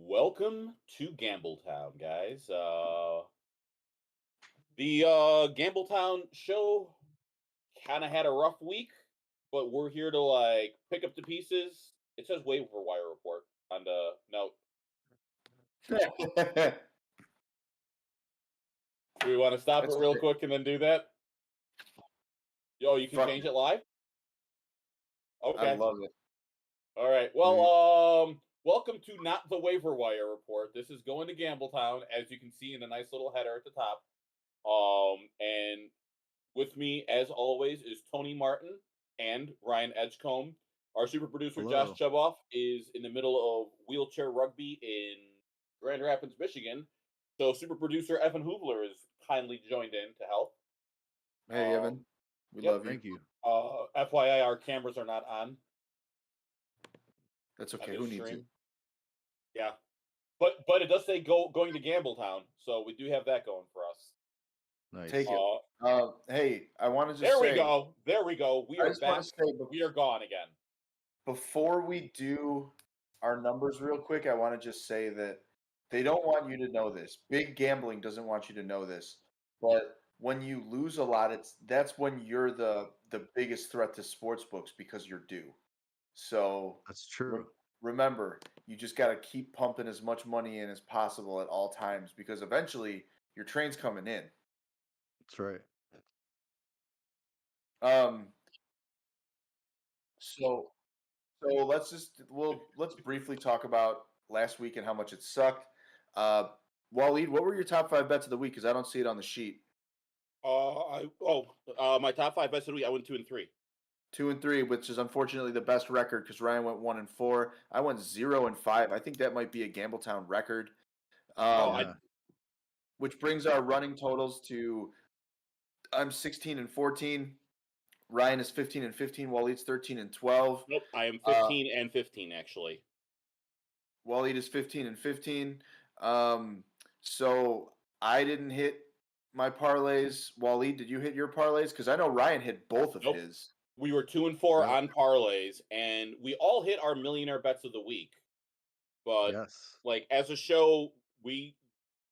Welcome to Gambletown, guys. The Gambletown show kind of had a rough week, but we're here to pick up the pieces. It says waiver wire report on the note. Do we want to stop it real quick and then do that? Yo, you can change it live? Okay. I love it. All right. Well, welcome to Not the Waiver Wire Report. This is going to Gambletown, as you can see in the nice little header at the top. And with me, as always, is Tony Martin and Ryan Edgecombe. Our super producer, Hello. Josh Chuboff, is in the middle of wheelchair rugby in Grand Rapids, Michigan. So super producer Evan Hoovler is kindly joined in to help. Hey, Evan. We love you. Thank you. FYI, our cameras are not on. That's okay. Who needs it? Yeah. But it does say going to Gambletown, so we do have that going for us. Nice. Take it. Hey, I want to just There say... we go. We are back. We are gone again. Before we do our numbers real quick, I want to just say that they don't want you to know this. Big Gambling doesn't want you to know this. But when you lose a lot, that's when you're the biggest threat to sports books because you're due. So that's true. Remember, you just got to keep pumping as much money in as possible at all times because eventually your train's coming in. That's right. So let's briefly talk about last week and how much it sucked. Waleed, what were your top 5 bets of the week? Because I don't see it on the sheet. My top 5 bets of the week. I went 2 and 3. 2 and 3, which is unfortunately the best record because Ryan went 1 and 4. I went 0 and 5. I think that might be a Gambletown record. Which brings our running totals to I'm 16 and 14. Ryan is 15 and 15. Waleed's 13 and 12. Nope, I am 15 and 15 actually. Waleed is 15 and 15. So I didn't hit my parlays. Waleed, did you hit your parlays? Because I know Ryan hit both of his. We were 2 and 4 on parlays, and we all hit our millionaire bets of the week. But as a show,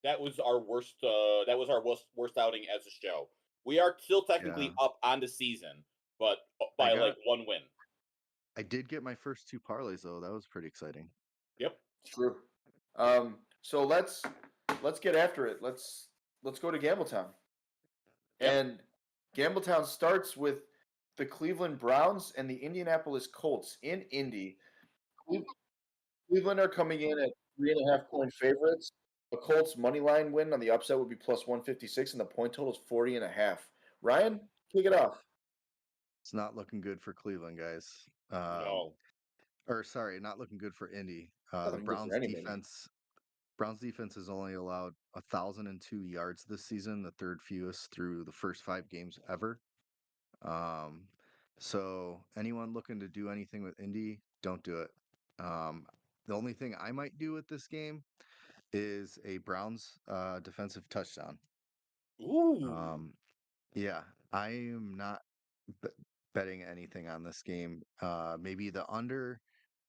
that was our worst. That was our worst outing as a show. We are still technically up on the season, but by 1 win. I did get my first 2 parlays though. That was pretty exciting. Yep, true. So let's get after it. Let's go to Gambletown. Yep. And Gambletown starts with the Cleveland Browns and the Indianapolis Colts in Indy. Cleveland are coming in at 3.5-point favorites. The Colts money line win on the upset would be plus 156, and the point total is 40.5. Ryan, kick it off. It's not looking good for Cleveland, guys. No. Or sorry, not looking good for Indy. The Browns defense has only allowed 1,002 yards this season, the third fewest through the first 5 games ever. So anyone looking to do anything with Indy, don't do it. The only thing I might do with this game is a Browns defensive touchdown. Ooh. Yeah, I am not betting anything on this game. Maybe the under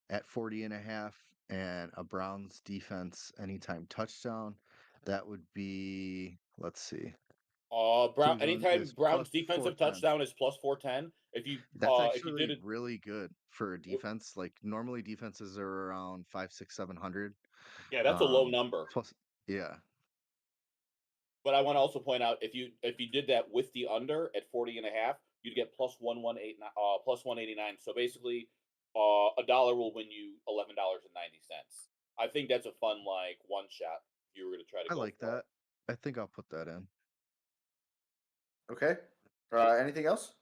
at 40.5 and a Browns defense anytime touchdown. That would be, let's see. Anytime Browns defensive touchdown is plus 410. That's actually really good for a defense. Like normally defenses are around 500, 600, 700. Yeah, that's a low number. Yeah. But I want to also point out if you did that with the under at 40.5, you'd get plus 189. So basically, $1 will win you $11.90. I think that's a fun one shot. If you were going to try to. I like that. I think I'll put that in. Okay. Anything else?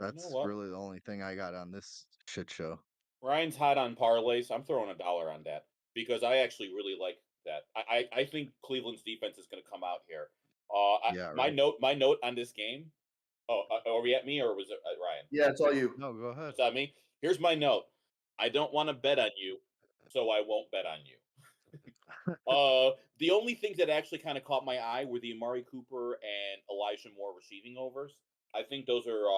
That's really the only thing I got on this shit show. Ryan's hot on parlays. I'm throwing $1 on that because I actually really like that. I think Cleveland's defense is going to come out here. My note on this game. Oh, are we at me or was it Ryan? Yeah, it's all you. No, go ahead. It's on me. Here's my note. I don't want to bet on you, so I won't bet on you. The only things that actually kind of caught my eye were the Amari Cooper and Elijah Moore receiving overs. I think those are.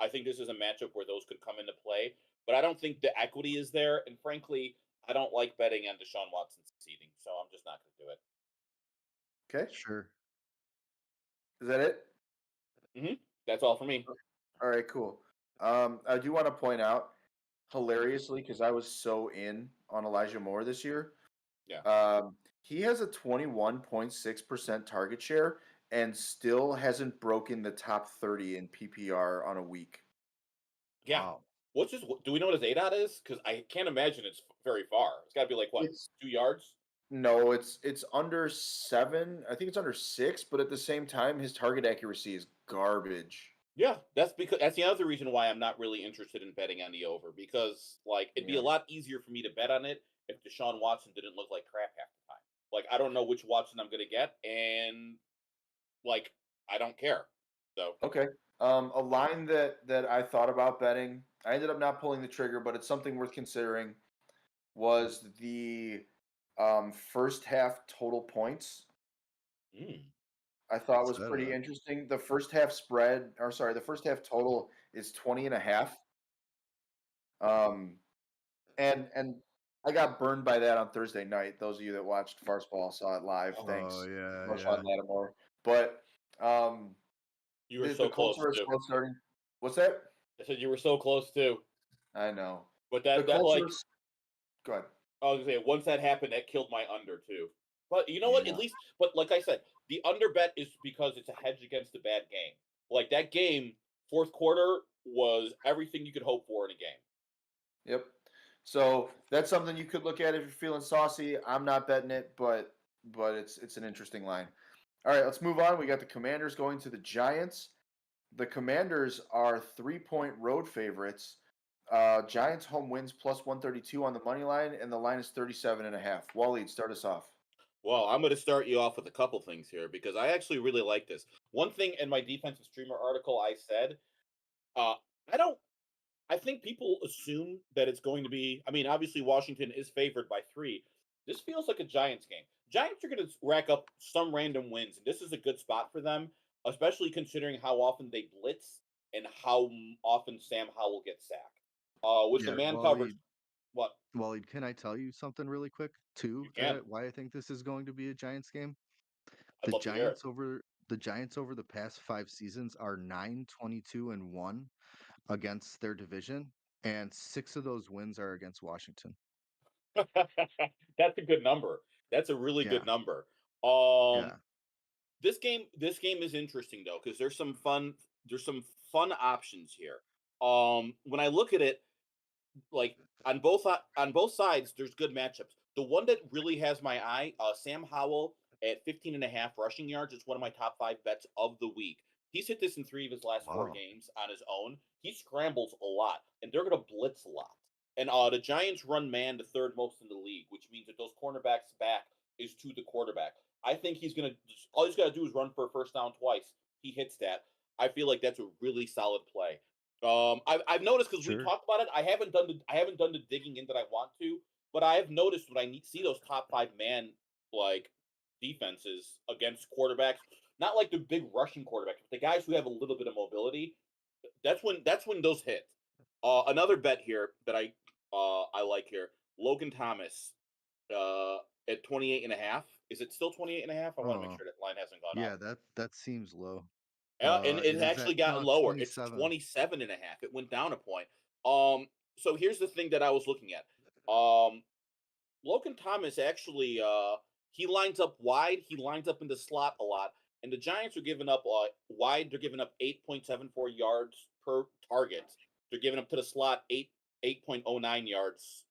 I think this is a matchup where those could come into play, but I don't think the equity is there. And frankly, I don't like betting on Deshaun Watson succeeding, so I'm just not going to do it. Okay. Sure. Is that it? That's all for me. All right, cool. I do want to point out, hilariously, because I was so in on Elijah Moore this year. Yeah. He has a 21.6% target share and still hasn't broken the top 30 in PPR on a week. Yeah. Wow. What's his? Do we know what his ADOT is? Because I can't imagine it's very far. It's got to be like what, 2 yards? No, it's under 7. I think it's under 6, but at the same time, his target accuracy is garbage. Yeah, that's the other reason why I'm not really interested in betting on the over, because like it'd be a lot easier for me to bet on it if Deshaun Watson didn't look like crap half the time. Like I don't know which Watson I'm gonna get, and like I don't care. So Okay. A line that I thought about betting, I ended up not pulling the trigger, but it's something worth considering, was the first half total points. I thought was pretty interesting. The first half spread, or sorry, the first half total is 20.5. And I got burned by that on Thursday night. Those of you that watched Farceball saw it live. Thanks, Marshawn Lattimore. But you were the so Colts close are a too. slow starting. What's that? I said you were so close too. I know. But The that Colts like are. Go ahead. I was gonna say once that happened, that killed my under too. But you know what? Yeah. At least, but like I said, the under bet is because it's a hedge against a bad game. Like that game, fourth quarter was everything you could hope for in a game. Yep. So that's something you could look at if you're feeling saucy. I'm not betting it, but it's an interesting line. All right, let's move on. We got the Commanders going to the Giants. The Commanders are 3-point road favorites. Giants home wins plus 132 on the money line, and the line is 37.5. Waleed, start us off. Well, I'm going to start you off with a couple things here because I actually really like this. One thing in my defensive streamer article, I said, uh, I think people assume that it's going to be. I mean, obviously Washington is favored by 3. This feels like a Giants game. Giants are going to rack up some random wins, and this is a good spot for them, especially considering how often they blitz and how often Sam Howell gets sacked. With the man coverage, what? Waleed, can I tell you something really quick too? You can. Why I think this is going to be a Giants game? I'd love to hear it. The Giants over the past 5 seasons are 9-22-1 against their division, and 6 of those wins are against Washington. That's a good number. That's a really good number. This game is interesting though because there's some fun options here. When I look at it, like on both sides, there's good matchups. The one that really has my eye, Sam Howell at 15.5 rushing yards is one of my top 5 bets of the week. He's hit this in 3 of his last 4 games on his own. He scrambles a lot, and they're going to blitz a lot. And the Giants run man the 3rd most in the league, which means that those cornerbacks back is to the quarterback. I think all he's got to do is run for a first down twice. He hits that. I feel like that's a really solid play. I've noticed because we talked about it. I haven't done the digging in that I want to, but I have noticed when I see those top 5 man like defenses against quarterbacks, not like the big rushing quarterbacks, but the guys who have a little bit of mobility. That's when those hit. Another bet here that I like here, Logan Thomas at 28.5. Is it still 28.5? I want to make sure that line hasn't gone up. Yeah, that seems low. And it actually got lower. 27. It's 27.5. It went down a point. So here's the thing that I was looking at. Logan Thomas actually he lines up wide. He lines up in the slot a lot. And the Giants are giving up wide. They're giving up 8.74 yards per target. They're giving up to the slot 8.09 yards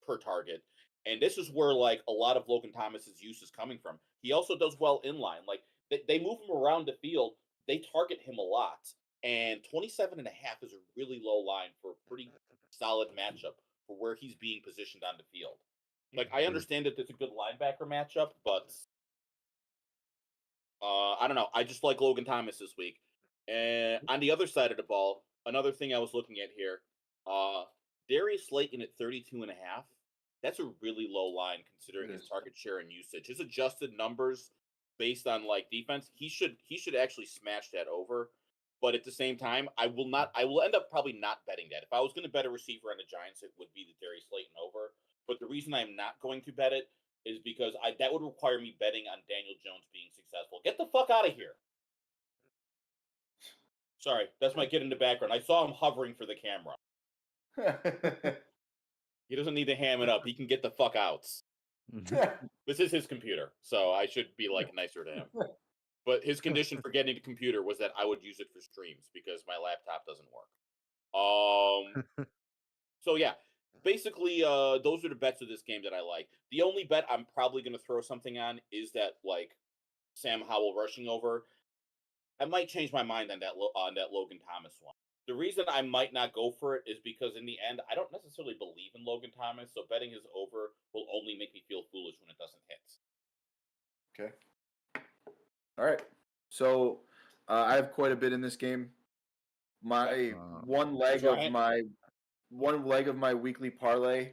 per target. And this is where like a lot of Logan Thomas's use is coming from. He also does well in line. Like they move him around the field. They target him a lot. And 27.5 is a really low line for a pretty solid matchup for where he's being positioned on the field. Like I understand that it's a good linebacker matchup, but I don't know. I just like Logan Thomas this week. And on the other side of the ball, another thing I was looking at here, Darius Slayton at 32.5. That's a really low line considering his target share and usage. His adjusted numbers based on like defense, he should actually smash that over. But at the same time, I will end up probably not betting that. If I was going to bet a receiver on the Giants, it would be the Darius Slayton over. But reason I'm not going to bet it is because that would require me betting on Daniel Jones being successful. Get the fuck out of here. Sorry, that's my kid in the background. I saw him hovering for the camera. He doesn't need to ham it up. He can get the fuck out. This is his computer, so I should be like nicer to him. But his condition for getting the computer was that I would use it for streams because my laptop doesn't work. So yeah, basically, those are the bets of this game that I like. The only bet I'm probably going to throw something on is that like Sam Howell rushing over. I might change my mind on that Logan Thomas one. The reason I might not go for it is because in the end, I don't necessarily believe in Logan Thomas, so betting his over will only make me feel foolish when it doesn't hit. Okay. All right. So I have quite a bit in this game. My one leg of my weekly parlay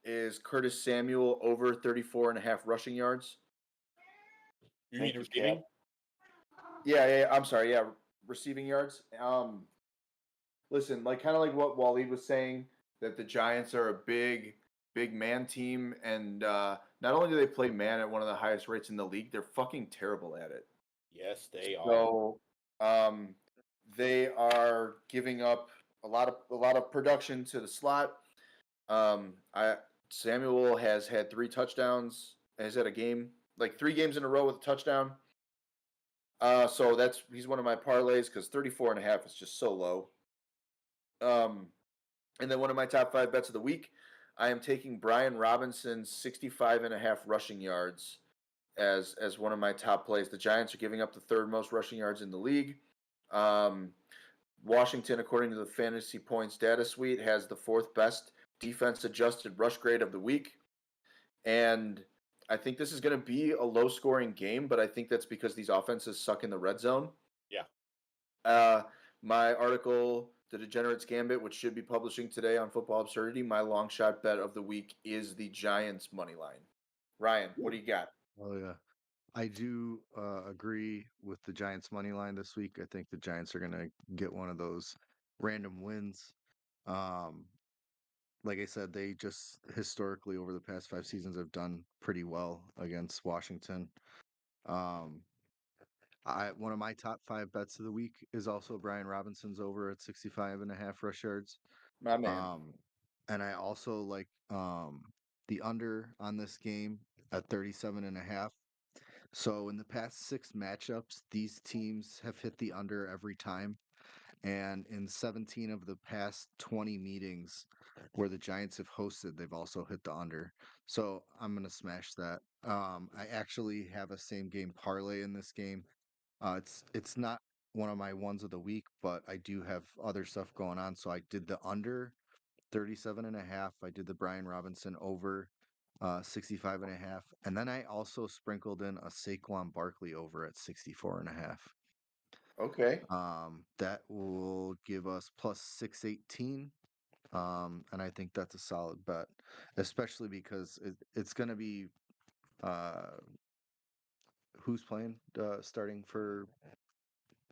is Curtis Samuel over 34.5 rushing yards. You mean receiving? Yeah. I'm sorry. Yeah, receiving yards. Listen, like kind of like what Waleed was saying, that the Giants are a big man team, and not only do they play man at one of the highest rates in the league, they're fucking terrible at it. Yes, they are. So, they are giving up a lot of production to the slot. Samuel has had 3 touchdowns. Has had a game, like 3 games in a row with a touchdown. So he's one of my parlays because 34.5 is just so low. And then one of my top 5 bets of the week, I am taking Brian Robinson's 65.5 rushing yards as one of my top plays. The Giants are giving up the 3rd most rushing yards in the league. Washington, according to the Fantasy Points data suite, has the 4th best defense adjusted rush grade of the week. And I think this is going to be a low scoring game, but I think that's because these offenses suck in the red zone. Yeah. My article, The Degenerates Gambit, which should be publishing today on Football Absurdity, my long shot bet of the week is the Giants money line. Ryan, what do you got? Oh yeah, I do agree with the Giants money line this week. I think the Giants are going to get one of those random wins. Like I said, they just historically over the past 5 seasons have done pretty well against Washington. One of my top 5 bets of the week is also Brian Robinson's over at 65.5 rush yards. My man. And I also like the under on this game at 37.5. So in the past 6 matchups, these teams have hit the under every time. And in 17 of the past 20 meetings where the Giants have hosted, they've also hit the under. So I'm going to smash that. I actually have a same game parlay in this game. It's not one of my ones of the week, but I do have other stuff going on. So I did the under 37.5. I did the Brian Robinson over 65.5. And then I also sprinkled in a Saquon Barkley over at 64.5. Okay. That will give us plus 618. And I think that's a solid bet, especially because it's going to be who's playing starting for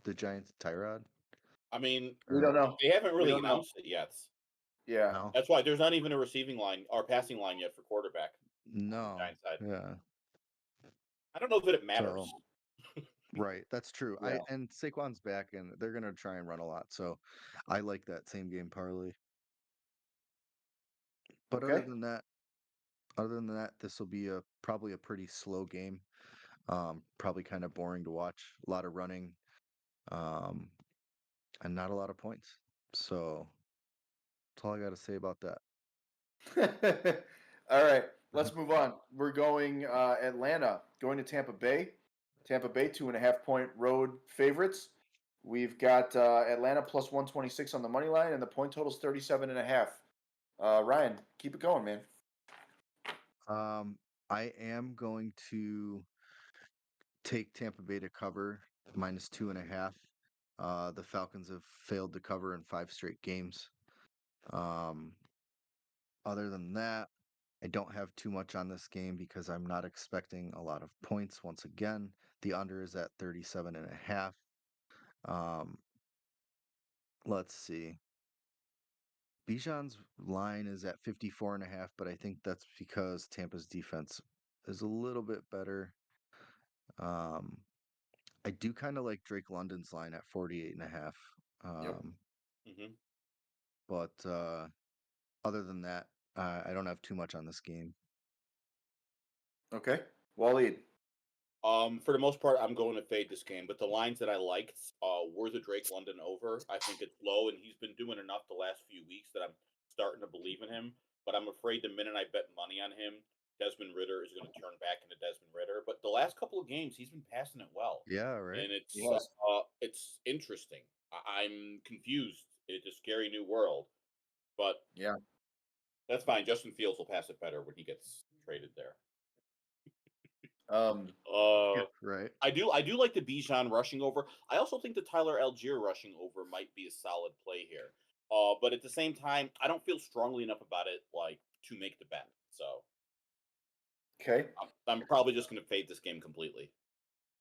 the Giants, Tyrod? I mean, we don't know. They haven't really announced it yet. Yeah. No. That's why there's not even a receiving line or passing line yet for quarterback. No. Giants side. Yeah. I don't know that it matters. Right, that's true. Yeah. And Saquon's back, and they're gonna try and run a lot. So, I like that same game parlay. But Okay. other than that, this will be probably a pretty slow game. Probably kind of boring to watch. A lot of running, and not a lot of points. So that's all I got to say about that. All right, let's move on. We're going Atlanta, going to Tampa Bay. Tampa Bay, 2.5-point road favorites. We've got Atlanta plus 126 on the money line, and the point total is 37.5. Ryan, keep it going, man. I am going to take Tampa Bay to cover minus 2.5. The Falcons have failed to cover in 5 straight games. Other than that, I don't have too much on this game because I'm not expecting a lot of points. Once again, the under is at 37.5. Let's see. Bijan's line is at 54.5, but I think that's because Tampa's defense is a little bit better. I do kind of like Drake London's line at 48.5. Yep. But other than that, I don't have too much on this game. Okay. Waleed. For the most part, I'm going to fade this game, but the lines that I liked were the Drake London over. I think it's low, and he's been doing enough the last few weeks that I'm starting to believe in him. But I'm afraid the minute I bet money on him, Desmond Ridder is going to turn back into Desmond Ridder. But the last couple of games, he's been passing it well. Yeah, right. And it's interesting. I'm confused. It's a scary new world, but yeah, that's fine. Justin Fields will pass it better when he gets traded there. Right. I do like the Bijan rushing over. I also think the Tyler Algier rushing over might be a solid play here. But at the same time, I don't feel strongly enough about it like to make the bet. So okay, I'm probably just going to fade this game completely.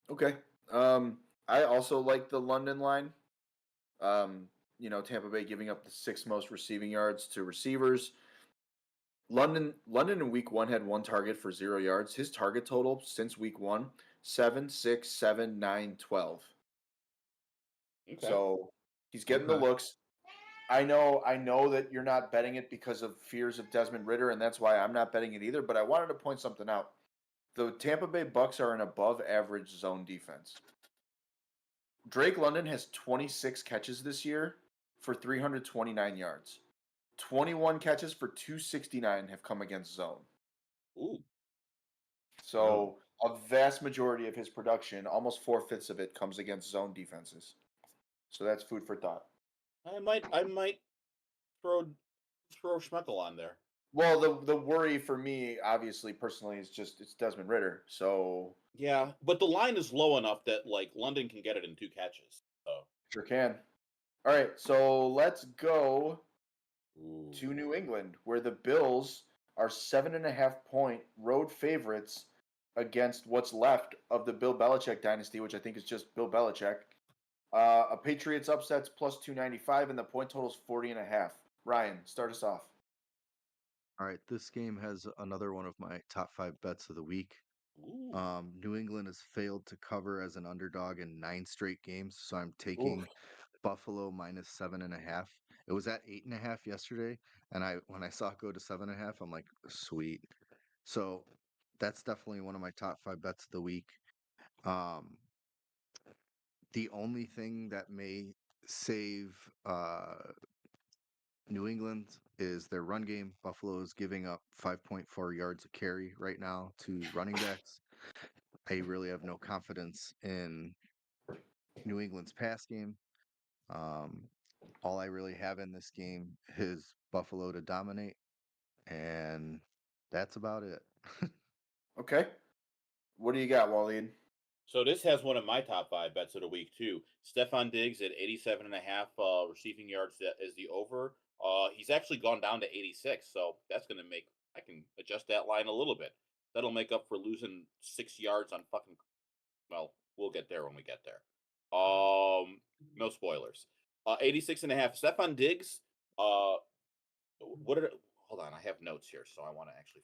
Okay. I also like the London line. Tampa Bay giving up the 6th most receiving yards to receivers. London in week 1 had 1 target for 0 yards. His target total since week 1, 7, 6, 7, 9, 12. Okay. So he's getting the looks. I know that you're not betting it because of fears of Desmond Ridder, and that's why I'm not betting it either. But I wanted to point something out. The Tampa Bay Bucks are an above average zone defense. Drake London has 26 catches this year for 329 yards. 21 catches for 269 have come against zone. Ooh. So a vast majority of his production, almost 4/5 of it, comes against zone defenses. So that's food for thought. I might throw Schmeckel on there. Well, the worry for me, obviously, personally, is just it's Desmond Ridder. So yeah, but the line is low enough that like London can get it in 2 catches. So sure can. All right, so let's go to New England, where the Bills are 7.5-point road favorites against what's left of the Bill Belichick dynasty, which I think is just Bill Belichick. A Patriots upsets plus 295, and the point total is 40.5. Ryan, start us off. All right, this game has another one of my top 5 bets of the week. New England has failed to cover as an underdog in 9 straight games, so I'm taking Buffalo minus 7.5. It was at 8.5 yesterday, and when I saw it go to 7.5, I'm like, sweet. So that's definitely one of my top 5 bets of the week. The only thing that may save New England is their run game. Buffalo is giving up 5.4 yards a carry right now to running backs. I really have no confidence in New England's pass game. All I really have in this game is Buffalo to dominate, and that's about it. Okay. What do you got, Waleed? So this has one of my top 5 bets of the week too. Stefon Diggs at 87.5 receiving yards as the over. He's actually gone down to 86, so that's going to make I can adjust that line a little bit. That'll make up for losing 6 yards on fucking. Well, we'll get there when we get there. No spoilers. 86.5. Stefon Diggs. Hold on, I have notes here, so I want to actually.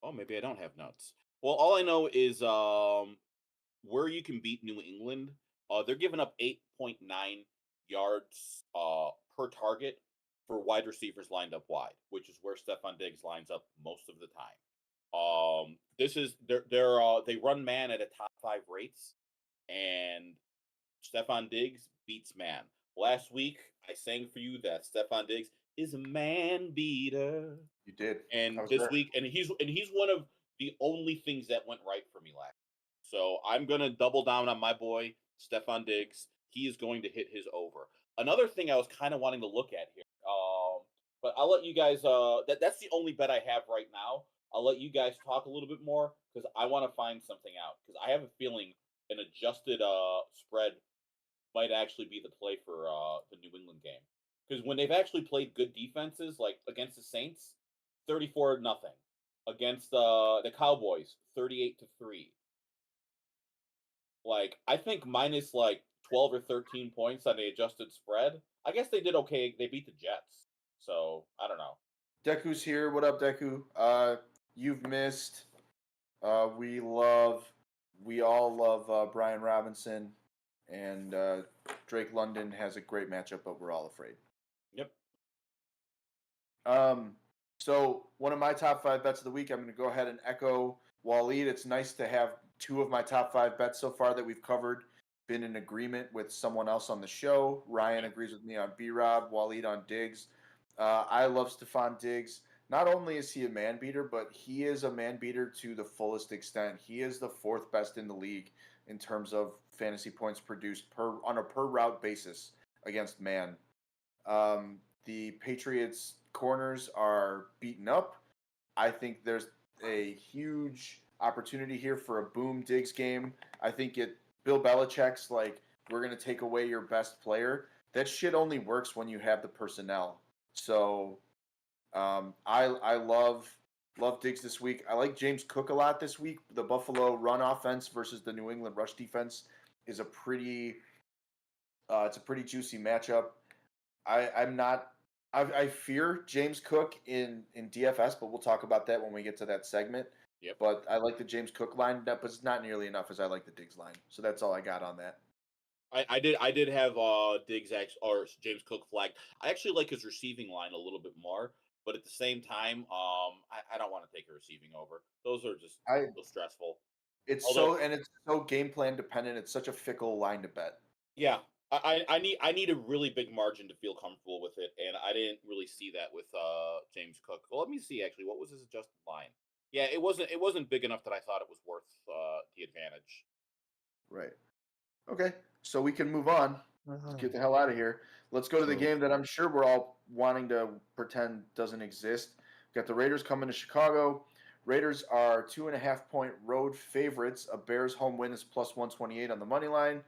Oh, maybe I don't have notes. Well, all I know is where you can beat New England. They're giving up 8.9 yards per target for wide receivers lined up wide, which is where Stefon Diggs lines up most of the time. This is they run man at a top 5 rates, and Stefon Diggs beats man. Last week I sang for you that Stefon Diggs is a man beater. You did. And this week, and he's one of the only things that went right for me last. So I'm gonna double down on my boy Stefon Diggs. He is going to hit his over. Another thing I was kind of wanting to look at here, but I'll let you guys. That's the only bet I have right now. I'll let you guys talk a little bit more because I want to find something out because I have a feeling an adjusted spread might actually be the play for the New England game because when they've actually played good defenses like against the Saints. 34-0 against the Cowboys, 38-3. Like I think minus like 12 or 13 points on the adjusted spread. I guess they did okay. They beat the Jets. So, I don't know. Deku's here. What up, Deku? You've missed. We all love Brian Robinson, and Drake London has a great matchup, but we're all afraid. Yep. So one of my top 5 bets of the week, I'm going to go ahead and echo Waleed. It's nice to have 2 of my top 5 bets so far that we've covered been in agreement with someone else on the show. Ryan agrees with me on B-Rob, Waleed on Diggs. I love Stephon Diggs. Not only is he a man beater, but he is a man beater to the fullest extent. He is the 4th best in the league in terms of fantasy points produced on a per route basis against man. The Patriots corners are beaten up. I think there's a huge opportunity here for a boom Diggs game. I think Bill Belichick's like, we're going to take away your best player. That shit only works when you have the personnel. So I love Diggs this week. I like James Cook a lot this week. The Buffalo run offense versus the New England rush defense is a pretty juicy matchup. I fear James Cook in DFS, but we'll talk about that when we get to that segment. Yep. But I like the James Cook line, but it's not nearly enough as I like the Diggs line. So that's all I got on that. I did have Diggs or James Cook flagged. I actually like his receiving line a little bit more, but at the same time, I don't want to take a receiving over. Those are just so stressful. It's so game plan dependent. It's such a fickle line to bet. Yeah, I need a really big margin to feel comfortable with it, and I didn't really see that with James Cook. Well, let me see actually, what was his adjusted line? Yeah, it wasn't big enough that I thought it was worth the advantage. Right. Okay, so we can move on. Let's get the hell out of here. Let's go to the game that I'm sure we're all wanting to pretend doesn't exist. Got the Raiders coming to Chicago. Raiders are 2.5-point road favorites. A Bears home win is plus 128 on the money line.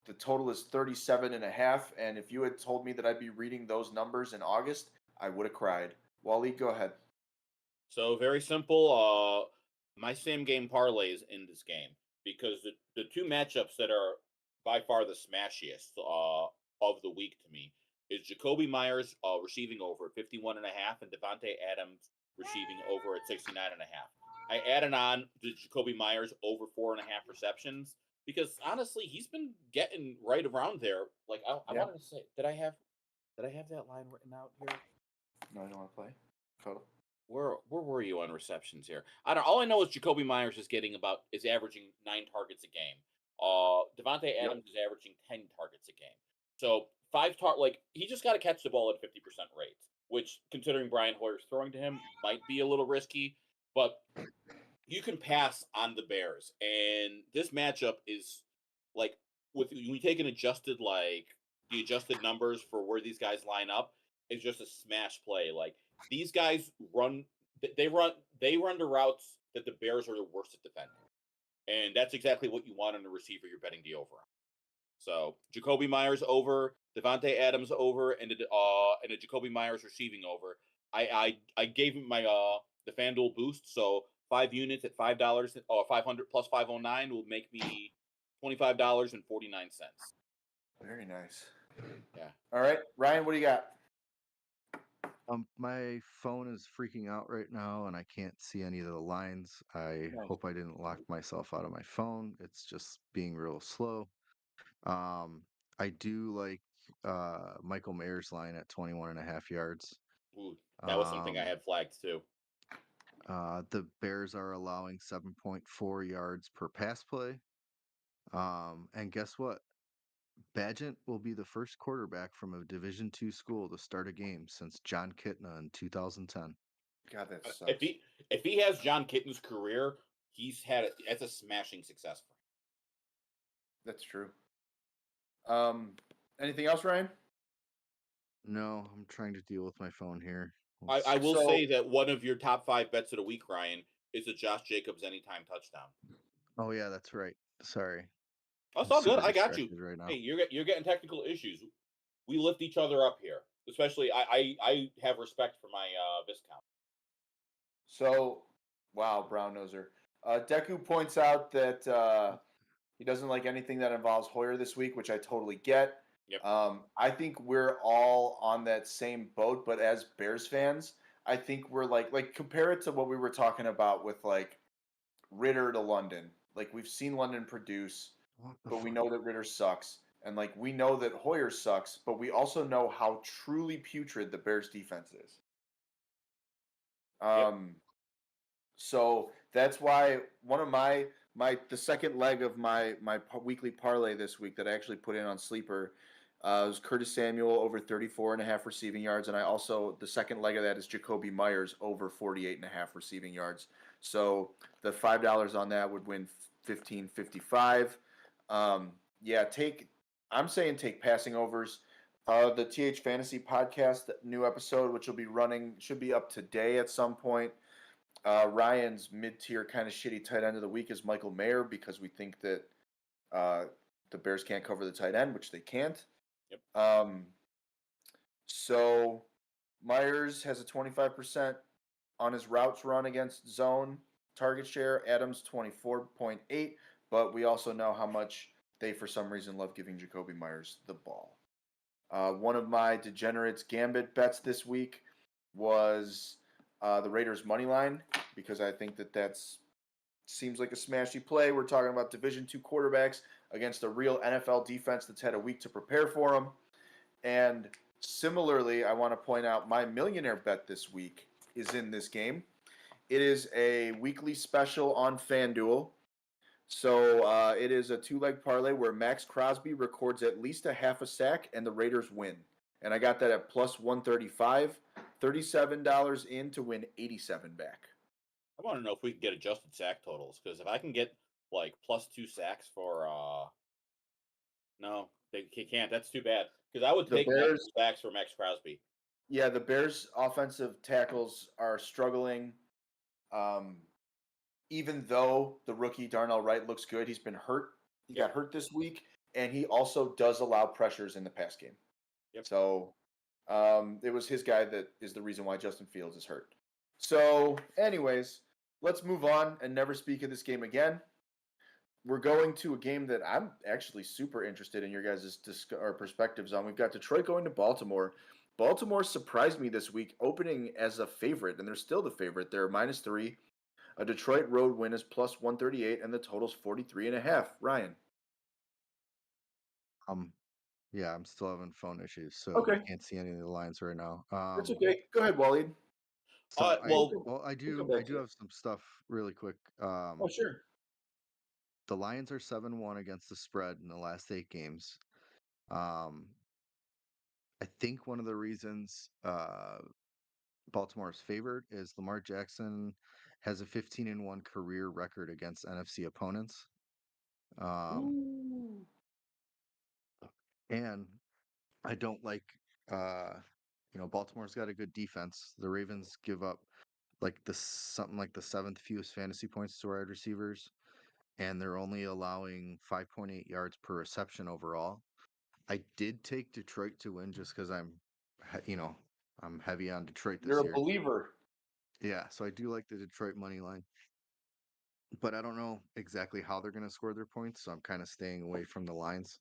The total is 37.5. And if you had told me that I'd be reading those numbers in August, I would have cried. Waleed, go ahead. So very simple. My same game parlays in this game because the 2 matchups that are by far the smashiest of the week to me is Jacoby Myers receiving over at 51.5 and Devontae Adams receiving over at 69.5. I added on the Jacoby Myers over 4.5 receptions because honestly he's been getting right around there. Like I wanted to say, did I have that line written out here? No, I don't want to play. Total. Where were you on receptions here? All I know is Jacoby Myers is averaging 9 targets a game. Devontae Adams is averaging 10 targets a game. So he just got to catch the ball at 50% rates, which considering Brian Hoyer's throwing to him might be a little risky, but you can pass on the Bears. And this matchup is like when we take an adjusted the adjusted numbers for where these guys line up, it's just a smash play. Like these guys run the routes that the Bears are the worst at defending. And that's exactly what you want in a receiver you're betting the over on. So Jacoby Myers over, Devontae Adams over, and a Jacoby Myers receiving over. I gave him my the FanDuel boost, so 5 units at $5 or 500 plus 509 will make me $25.49. Very nice. Yeah. All right, Ryan, what do you got? My phone is freaking out right now, and I can't see any of the lines. I hope I didn't lock myself out of my phone. It's just being real slow. I do like Michael Mayer's line at 21.5 yards. Ooh, that was something I had flagged too. The Bears are allowing 7.4 yards per pass play. And guess what? Badgett will be the first quarterback from a Division II school to start a game since John Kitna in 2010. God, that sucks. If he has John Kitten's career, that's a smashing success for him. That's true. Anything else, Ryan? No, I'm trying to deal with my phone here. I will say that one of your top 5 bets of the week, Ryan, is a Josh Jacobs anytime touchdown. Oh yeah, that's right. Sorry. That's all good. I got you. Right now. Hey, you're getting technical issues. We lift each other up here. Especially, I have respect for my Viscount. So, wow, Brown Noser. Deku points out that He doesn't like anything that involves Hoyer this week, which I totally get. Yep. I think we're all on that same boat, but as Bears fans, I think we're like compare it to what we were talking about with like Ritter to London. Like we've seen London produce, but we know that Ritter sucks. And like we know that Hoyer sucks, but we also know how truly putrid the Bears defense is. Yep. So that's why one of the second leg of my weekly parlay this week that I actually put in on Sleeper was Curtis Samuel over 34.5 receiving yards, and I also the second leg of that is Jacoby Myers over 48.5 receiving yards. So the $5 on that would win 15.55. Yeah, I'm saying take passing overs. The TH Fantasy Podcast new episode, which will be running, should be up today at some point. Ryan's mid-tier kind of shitty tight end of the week is Michael Mayer because we think that the Bears can't cover the tight end, which they can't. Yep. So Myers has a 25% on his routes run against zone target share. Adams 24.8, but we also know how much they, for some reason, love giving Jacoby Myers the ball. One of my Degenerates Gambit bets this week was the Raiders money line because I think that seems like a smashy play. We're talking about Division II quarterbacks against a real NFL defense that's had a week to prepare for them. And similarly, I want to point out my millionaire bet this week is in this game. It is a weekly special on FanDuel. So it is a two-leg parlay where Max Crosby records at least a half a sack and the Raiders win. And I got that at plus 135, $37 in to win 87 back. I want to know if we can get adjusted sack totals, because if I can get like +2 sacks for no, they can't. That's too bad. Because I would take Bears sacks for Max Crosby. Yeah, the Bears' offensive tackles are struggling. Even though the rookie Darnell Wright looks good, he's been hurt. He got hurt this week, and he also does allow pressures in the pass game. Yep. So it was his guy that is the reason why Justin Fields is hurt. So, anyways, let's move on and never speak of this game again. We're going to a game that I'm actually super interested in your guys' perspectives on. We've got Detroit going to Baltimore. Baltimore surprised me this week, opening as a favorite, and they're still the favorite. They're -3. A Detroit road win is plus 138, and the total's 43.5. Ryan. Yeah, I'm still having phone issues, so Okay. I can't see any of the lines right now. That's okay. Go ahead, Waleed. So I do have some stuff really quick. Oh, sure. The Lions are 7-1 against the spread in the last 8 games. I think one of the reasons Baltimore is favored is Lamar Jackson has a 15-1 career record against NFC opponents. And I don't like Baltimore's got a good defense. The Ravens give up something like the 7th fewest fantasy points to wide receivers, and they're only allowing 5.8 yards per reception overall. I did take Detroit to win just because I'm heavy on Detroit this year. You're a believer. Yeah, so I do like the Detroit money line. But I don't know exactly how they're going to score their points, so I'm kind of staying away from the lines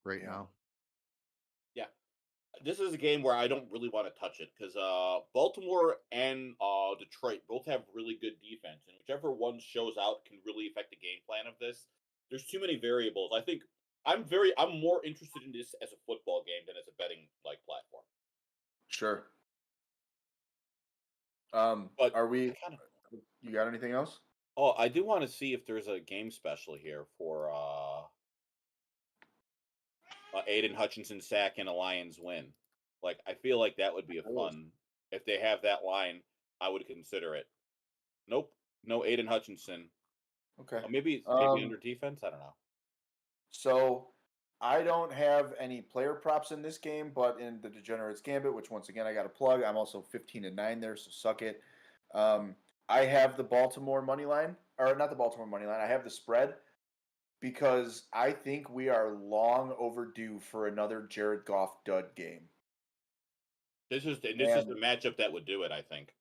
right now. Yeah. This is a game where I don't really want to touch it because Baltimore and Detroit both have really good defense, and whichever one shows out can really affect the game plan of this. There's too many variables. I think I'm more interested in this as a football game than as a betting platform. Sure. But you got anything else? Oh, I do want to see if there's a game special here for Aiden Hutchinson sack and a Lions win. Like, I feel like that would be a fun. If they have that line, I would consider it. Nope, no Aiden Hutchinson. Okay, maybe under defense. I don't know. So I don't have any player props in this game, but in the Degenerates Gambit, which once again I got to plug, I'm also 15-9 there, so suck it. I have the Baltimore money line, or not the Baltimore money line. I have the spread because I think we are long overdue for another Jared Goff dud game. This is the matchup that would do it, I think.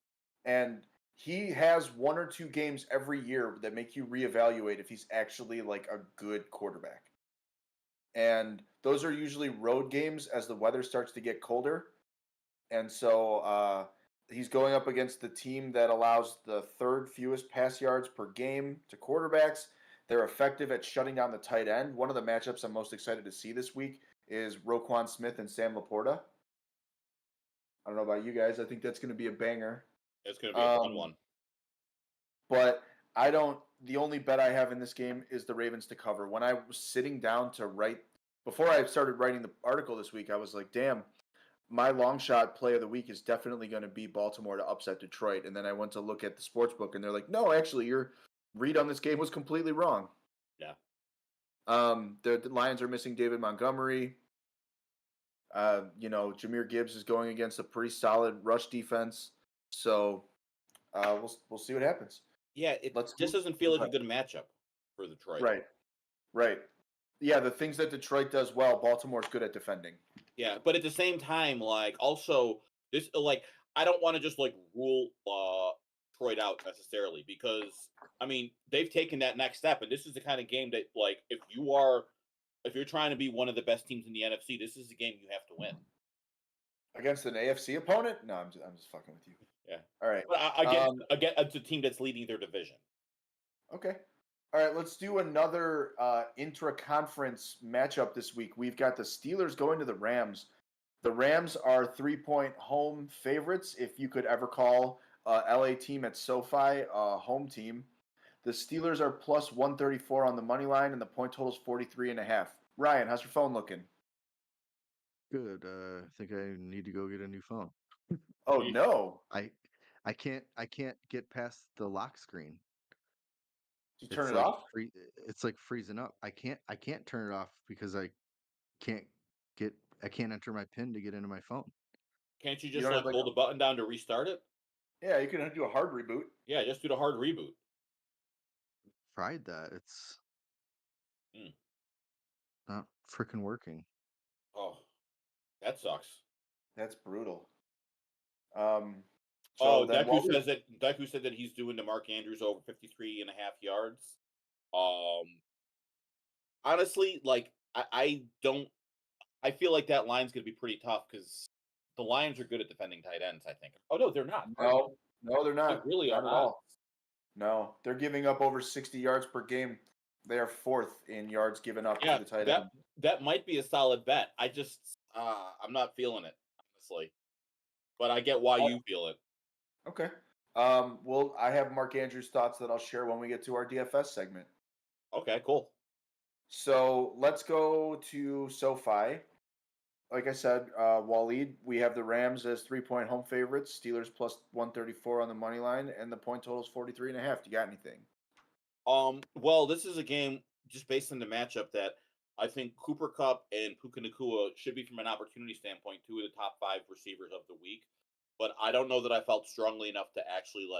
And he has 1 or 2 games every year that make you reevaluate if he's actually like a good quarterback. And those are usually road games as the weather starts to get colder. And so he's going up against the team that allows the third fewest pass yards per game to quarterbacks. They're effective at shutting down the tight end. One of the matchups I'm most excited to see this week is Roquan Smith and Sam Laporta. I don't know about you guys. I think that's going to be a banger. It's going to be a fun one. But the only bet I have in this game is the Ravens to cover. When I was sitting down to write, before I started writing the article this week, I was like, damn, my long shot play of the week is definitely going to be Baltimore to upset Detroit. And then I went to look at the sports book, and they're like, no, actually, your read on this game was completely wrong. Yeah. The Lions are missing David Montgomery. Jahmyr Gibbs is going against a pretty solid rush defense. So we'll see what happens. Yeah, it just doesn't feel like a good matchup for Detroit. Right. Yeah, the things that Detroit does well, Baltimore's good at defending. Yeah, but at the same time, also this, I don't want to just rule Detroit out necessarily, because I mean they've taken that next step, and this is the kind of game that if you're trying to be one of the best teams in the NFC, this is the game you have to win against an AFC opponent. No, I'm just fucking with you. Yeah. All right. But again, it's a team that's leading their division. Okay. All right. Let's do another intra-conference matchup this week. We've got the Steelers going to the Rams. The Rams are 3-point home favorites. If you could ever call a LA team at SoFi a home team, the Steelers are plus 134 on the money line, and the point total is 43.5. Ryan, how's your phone looking? Good. I think I need to go get a new phone. Oh no! I can't get past the lock screen. Did you turn it off? It's like freezing up. I can't turn it off because I can't enter my PIN to get into my phone. Can't you just hold the button down to restart it? Yeah, you can do a hard reboot. Yeah, just do the hard reboot. Tried that. It's not freaking working. Oh, that sucks. That's brutal. Deku said that he's doing to Mark Andrews over 53.5 yards. Honestly, I feel like that line's going to be pretty tough because the Lions are good at defending tight ends, I think. Oh, no, they're not. No, they're not. They really are not at all. No, they're giving up over 60 yards per game. They are 4th in yards given up to the tight end. That might be a solid bet. I just, I'm not feeling it, honestly. But I get why you feel it. Okay. Well, I have Mark Andrews' thoughts that I'll share when we get to our DFS segment. Okay, cool. So let's go to SoFi. Like I said, Waleed, we have the Rams as 3-point home favorites. Steelers plus 134 on the money line, and the point total is 43.5. Do you got anything? Well, this is a game just based on the matchup that I think Cooper Kupp and Puka Nacua should be, from an opportunity standpoint, 2 of the top 5 receivers of the week. But I don't know that I felt strongly enough to actually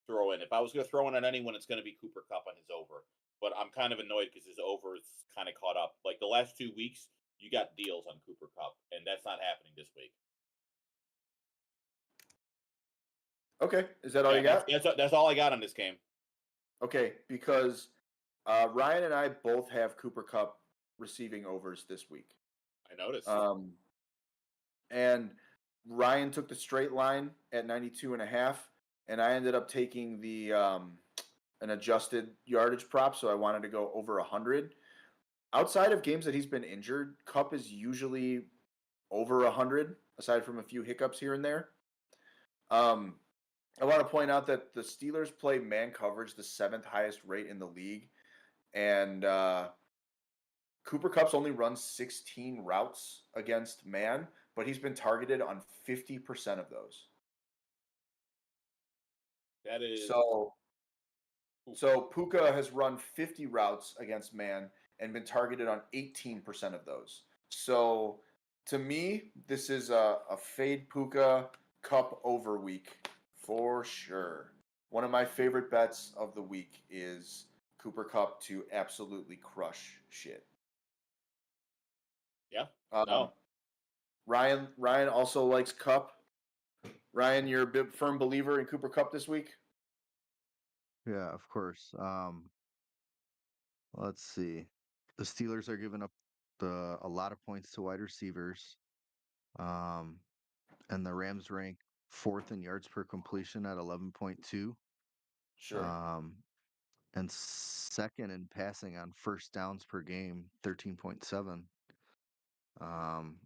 throw in. If I was going to throw in on anyone, it's going to be Cooper Kupp on his over. But I'm kind of annoyed because his over is kind of caught up. The last 2 weeks, you got deals on Cooper Kupp, and that's not happening this week. Okay, is that all you got? That's all I got on this game. Okay, because Ryan and I both have Cooper Kupp receiving overs this week. I noticed. And Ryan took the straight line at 92.5, and I ended up taking the an adjusted yardage prop, so I wanted to go over 100. Outside of games that he's been injured, Kupp is usually over 100, aside from a few hiccups here and there. I want to point out that the Steelers play man coverage the 7th highest rate in the league, and Cooper Kupp's only run 16 routes against man, but he's been targeted on 50% of those. That is so Puka has run 50 routes against man and been targeted on 18% of those. So to me, this is a fade Puka Kupp over week for sure. One of my favorite bets of the week is Cooper Kupp to absolutely crush shit. Yeah. Ryan also likes Kupp. Ryan, you're a big firm believer in Cooper Kupp this week? Yeah, of course. Let's see. The Steelers are giving up a lot of points to wide receivers. Um, and the Rams rank fourth in yards per completion at 11.2. Sure. Um, and second in passing on first downs per game, 13.7. Um,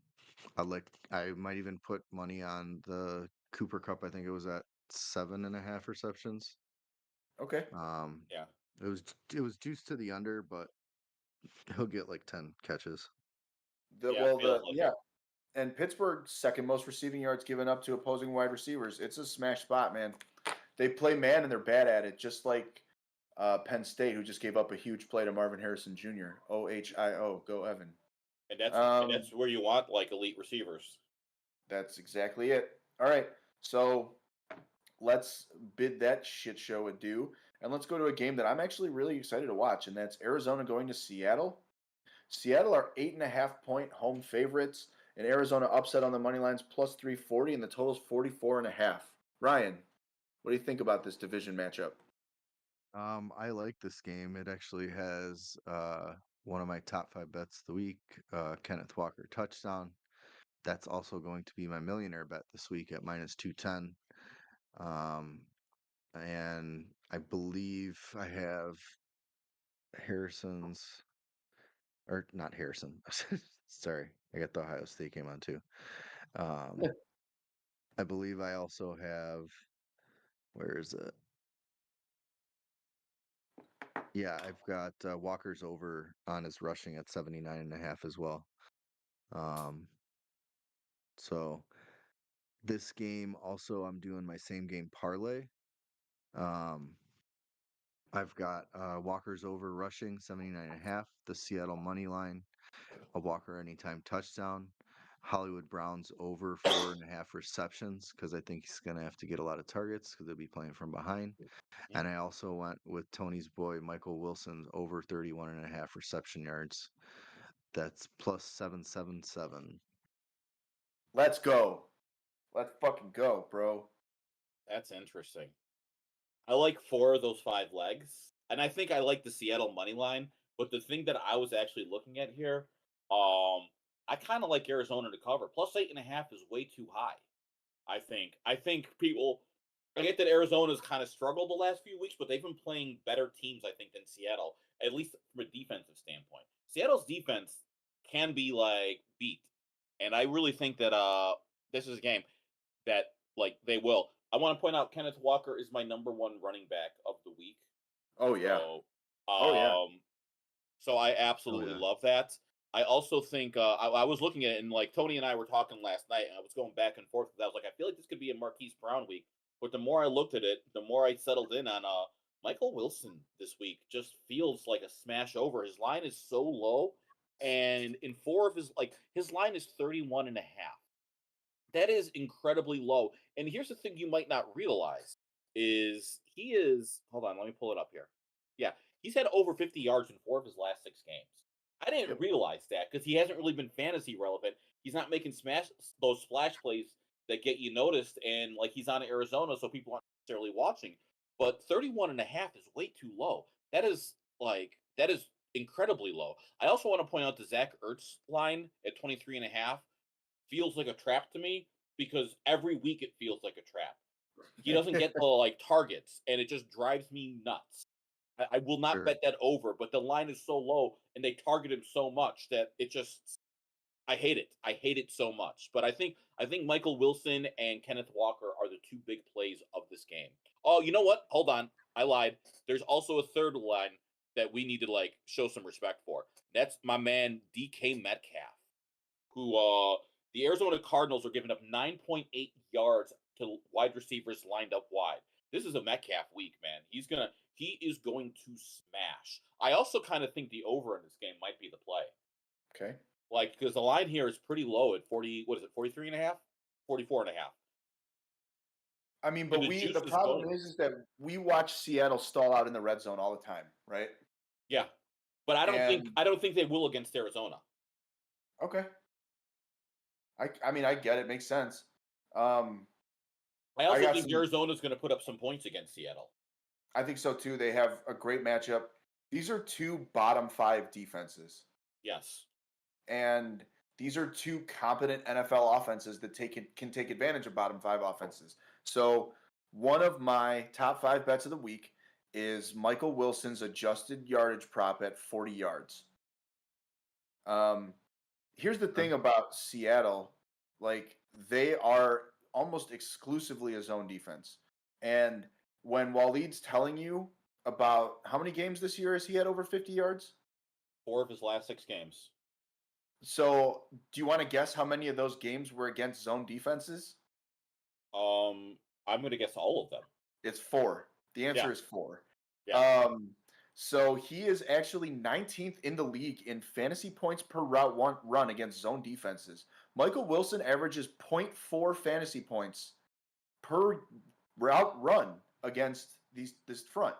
I might even put money on the Cooper Cup. I think it was at 7.5 receptions. Okay. Yeah. It was juiced to the under, but he'll get like 10 catches. Yeah, it feels like it. And Pittsburgh's second most receiving yards given up to opposing wide receivers. It's a smash spot, man. They play man and they're bad at it, just like Penn State, who just gave up a huge play to Marvin Harrison Jr. OHIO, go Evan. And Um, that's where you want like elite receivers. that's exactly it. All right, so let's bid that shit show adieu, and let's go to a game that I'm actually really excited to watch, and that's Arizona going to Seattle. Seattle are 8.5-point home favorites, and Arizona upset on the money lines plus 340, and the total's 44.5. Ryan, what do you think about this division matchup? I like this game. It actually has one of my top 5 bets of the week, Kenneth Walker touchdown. That's also going to be my millionaire bet this week at minus 210. And I believe I have Harrison's, or not Harrison. Sorry, I got the Ohio State game on too. I believe I also have, where is it? Yeah, I've got Walker's over on his rushing at 79.5 as well. So this game also, I'm doing my same game parlay. Um, I've got Walker's over rushing 79.5, the Seattle money line, a Walker anytime touchdown, Hollywood Browns over 4.5 receptions because I think he's gonna have to get a lot of targets because they'll be playing from behind. And I also went with Tony's boy Michael Wilson over 31.5 reception yards. That's plus 777. Let's go. Let's fucking go, bro. That's interesting. I like 4 of those 5 legs, and I think I like the Seattle money line. But the thing that I was actually looking at here, I kind of like Arizona to cover. Plus 8.5 is way too high. I think people forget that Arizona's kind of struggled the last few weeks, but they've been playing better teams, I think, than Seattle, at least from a defensive standpoint. Seattle's defense can be like beat, and I really think that this is a game that like they will. I want to point out Kenneth Walker is my number 1 running back of the week. Oh yeah. So, Oh yeah. so I Oh absolutely yeah. love that. I also think I was looking at it, and like Tony and I were talking last night, and I was going back and forth with that. I was like, I feel like this could be a Marquise Brown week. But the more I looked at it, the more I settled in on Michael Wilson this week. Just feels like a smash over. His line is so low, and in 4 of his line is 31.5. That is incredibly low. And here's the thing you might not realize is he is hold on, let me pull it up here. Yeah, he's had over 50 yards in 4 of his last 6 games. I didn't Yep. realize that because he hasn't really been fantasy relevant. He's not making those splash plays that get you noticed, and like he's on Arizona, so people aren't necessarily watching. But 31.5 is way too low. That is incredibly low. I also want to point out the Zach Ertz line at 23.5 feels like a trap to me because every week it feels like a trap. He doesn't get the like targets, and it just drives me nuts. I will not Sure. bet that over, but the line is so low and they target him so much that it just I hate it. I hate it so much. But I think Michael Wilson and Kenneth Walker are the 2 big plays of this game. Oh, you know what? Hold on. I lied. There's also a third line that we need to like show some respect for. That's my man DK Metcalf, who the Arizona Cardinals are giving up 9.8 yards to wide receivers lined up wide. This is a Metcalf week, man. He is going to smash. I also kind of think the over in this game might be the play. Okay. Like, because the line here is pretty low at 40, what is it, 43.5? 44.5. I mean, And but the juice the is problem going. is that we watch Seattle stall out in the red zone all the time, right? Yeah. But And I don't think they will against Arizona. okay. I mean I get it, makes sense. Um I I also got think some Arizona's going to put up some points against Seattle. I think so too. They have a great matchup. These are two bottom 5 defenses. Yes. And these are two competent NFL offenses that can take advantage of bottom 5 offenses. So one of my top 5 bets of the week is Michael Wilson's adjusted yardage prop at 40 yards. Here's the thing about Seattle. Like, they are almost exclusively a zone defense. And when Waleed's telling you about how many games this year has he had over 50 yards? 4 of his last 6 games. So, do you want to guess how many of those games were against zone defenses? I'm going to guess all of them. It's 4. The answer is 4. Yeah. So he is actually 19th in the league in fantasy points per route run against zone defenses. Michael Wilson averages 0.4 fantasy points per route run against this front.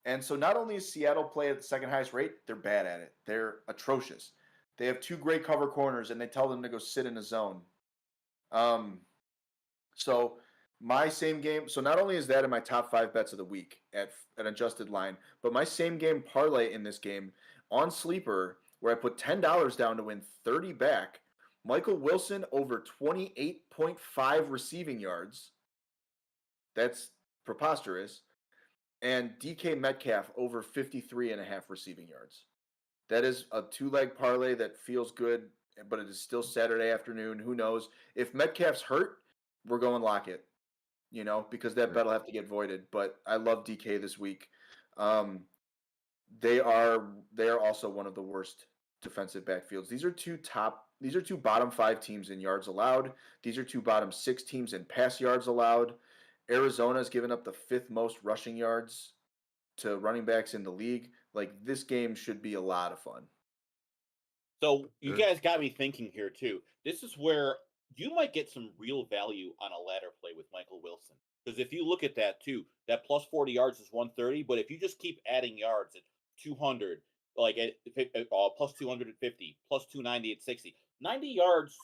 And so not only is Seattle play at the second highest rate, they're bad at it. They're atrocious. They have 2 great cover corners, and they tell them to go sit in a zone. So my same game. So not only is that in my top 5 bets of the week at an adjusted line, but my same game parlay in this game on Sleeper, where I put $10 down to win 30 back. Michael Wilson over 28.5 receiving yards. That's preposterous. And DK Metcalf over 53.5 receiving yards. That is a 2-leg parlay that feels good, but it is still Saturday afternoon. Who knows? If Metcalf's hurt, we're going Lockett, because that bet will have to get voided. But I love DK this week. They are also one of the worst defensive backfields. These are two bottom 5 teams in yards allowed. These are 2 bottom 6 teams in pass yards allowed. Arizona has given up the 5th most rushing yards to running backs in the league. Like, this game should be a lot of fun. So you guys got me thinking here too. This is where you might get some real value on a ladder play with Michael Wilson. Because if you look at that too, that plus 40 yards is 130, but if you just keep adding yards at 200, like at plus 250, plus 290 at 60, 90 yards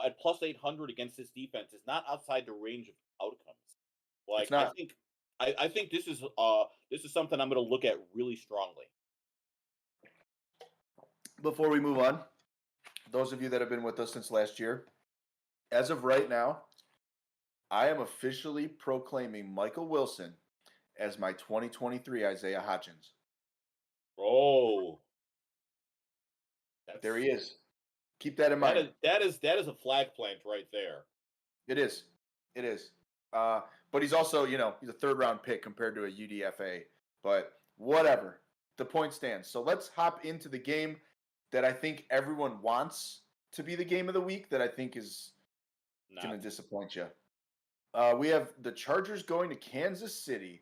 at plus 800 against this defense is not outside the range of outcomes. Like, I think this is something I'm going to look at really strongly. Before we move on, those of you that have been with us since last year, as of right now, I am officially proclaiming Michael Wilson as my 2023 Isaiah Hodgins. Oh, there he is. Keep that in mind. That is a flag plant right there. It is. But he's also, he's a 3rd-round pick compared to a UDFA. But whatever. The point stands. So let's hop into the game that I think everyone wants to be the game of the week that I think is going to disappoint you. We have the Chargers going to Kansas City.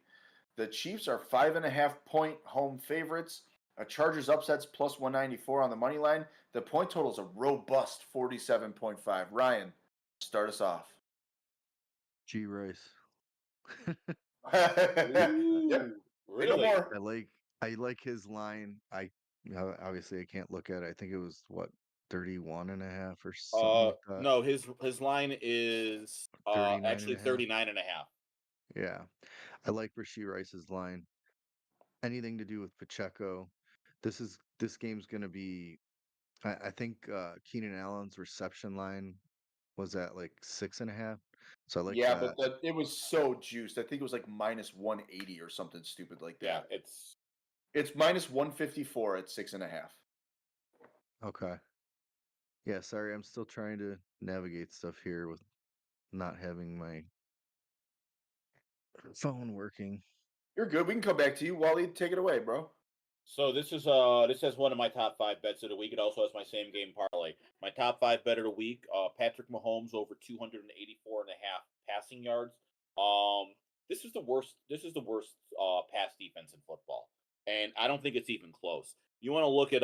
The Chiefs are 5.5-point home favorites. Chargers upsets plus 194 on the money line. The point total is a robust 47.5. Ryan, start us off. G. Rice. Yep. Really? I like his line. Obviously I can't look at it. I think it was 31.5 or something like that. No, his line is actually 39.5. Yeah. I like Rashee Rice's line. Anything to do with Pacheco. This game's gonna be I think Keenan Allen's reception line was at like 6.5. So I like that. But it was so juiced. I think it was like minus 180 or something stupid like that. Yeah, it's minus 154 at 6.5. Okay. Yeah, sorry, I'm still trying to navigate stuff here with not having my phone working. You're good. We can come back to you. Waleed, take it away, bro. So this has one of my top 5 bets of the week. It also has my same game parlay. My top 5 bet of the week: Patrick Mahomes over 284.5 passing yards. This is the worst pass defense in football, and I don't think it's even close. You want to look at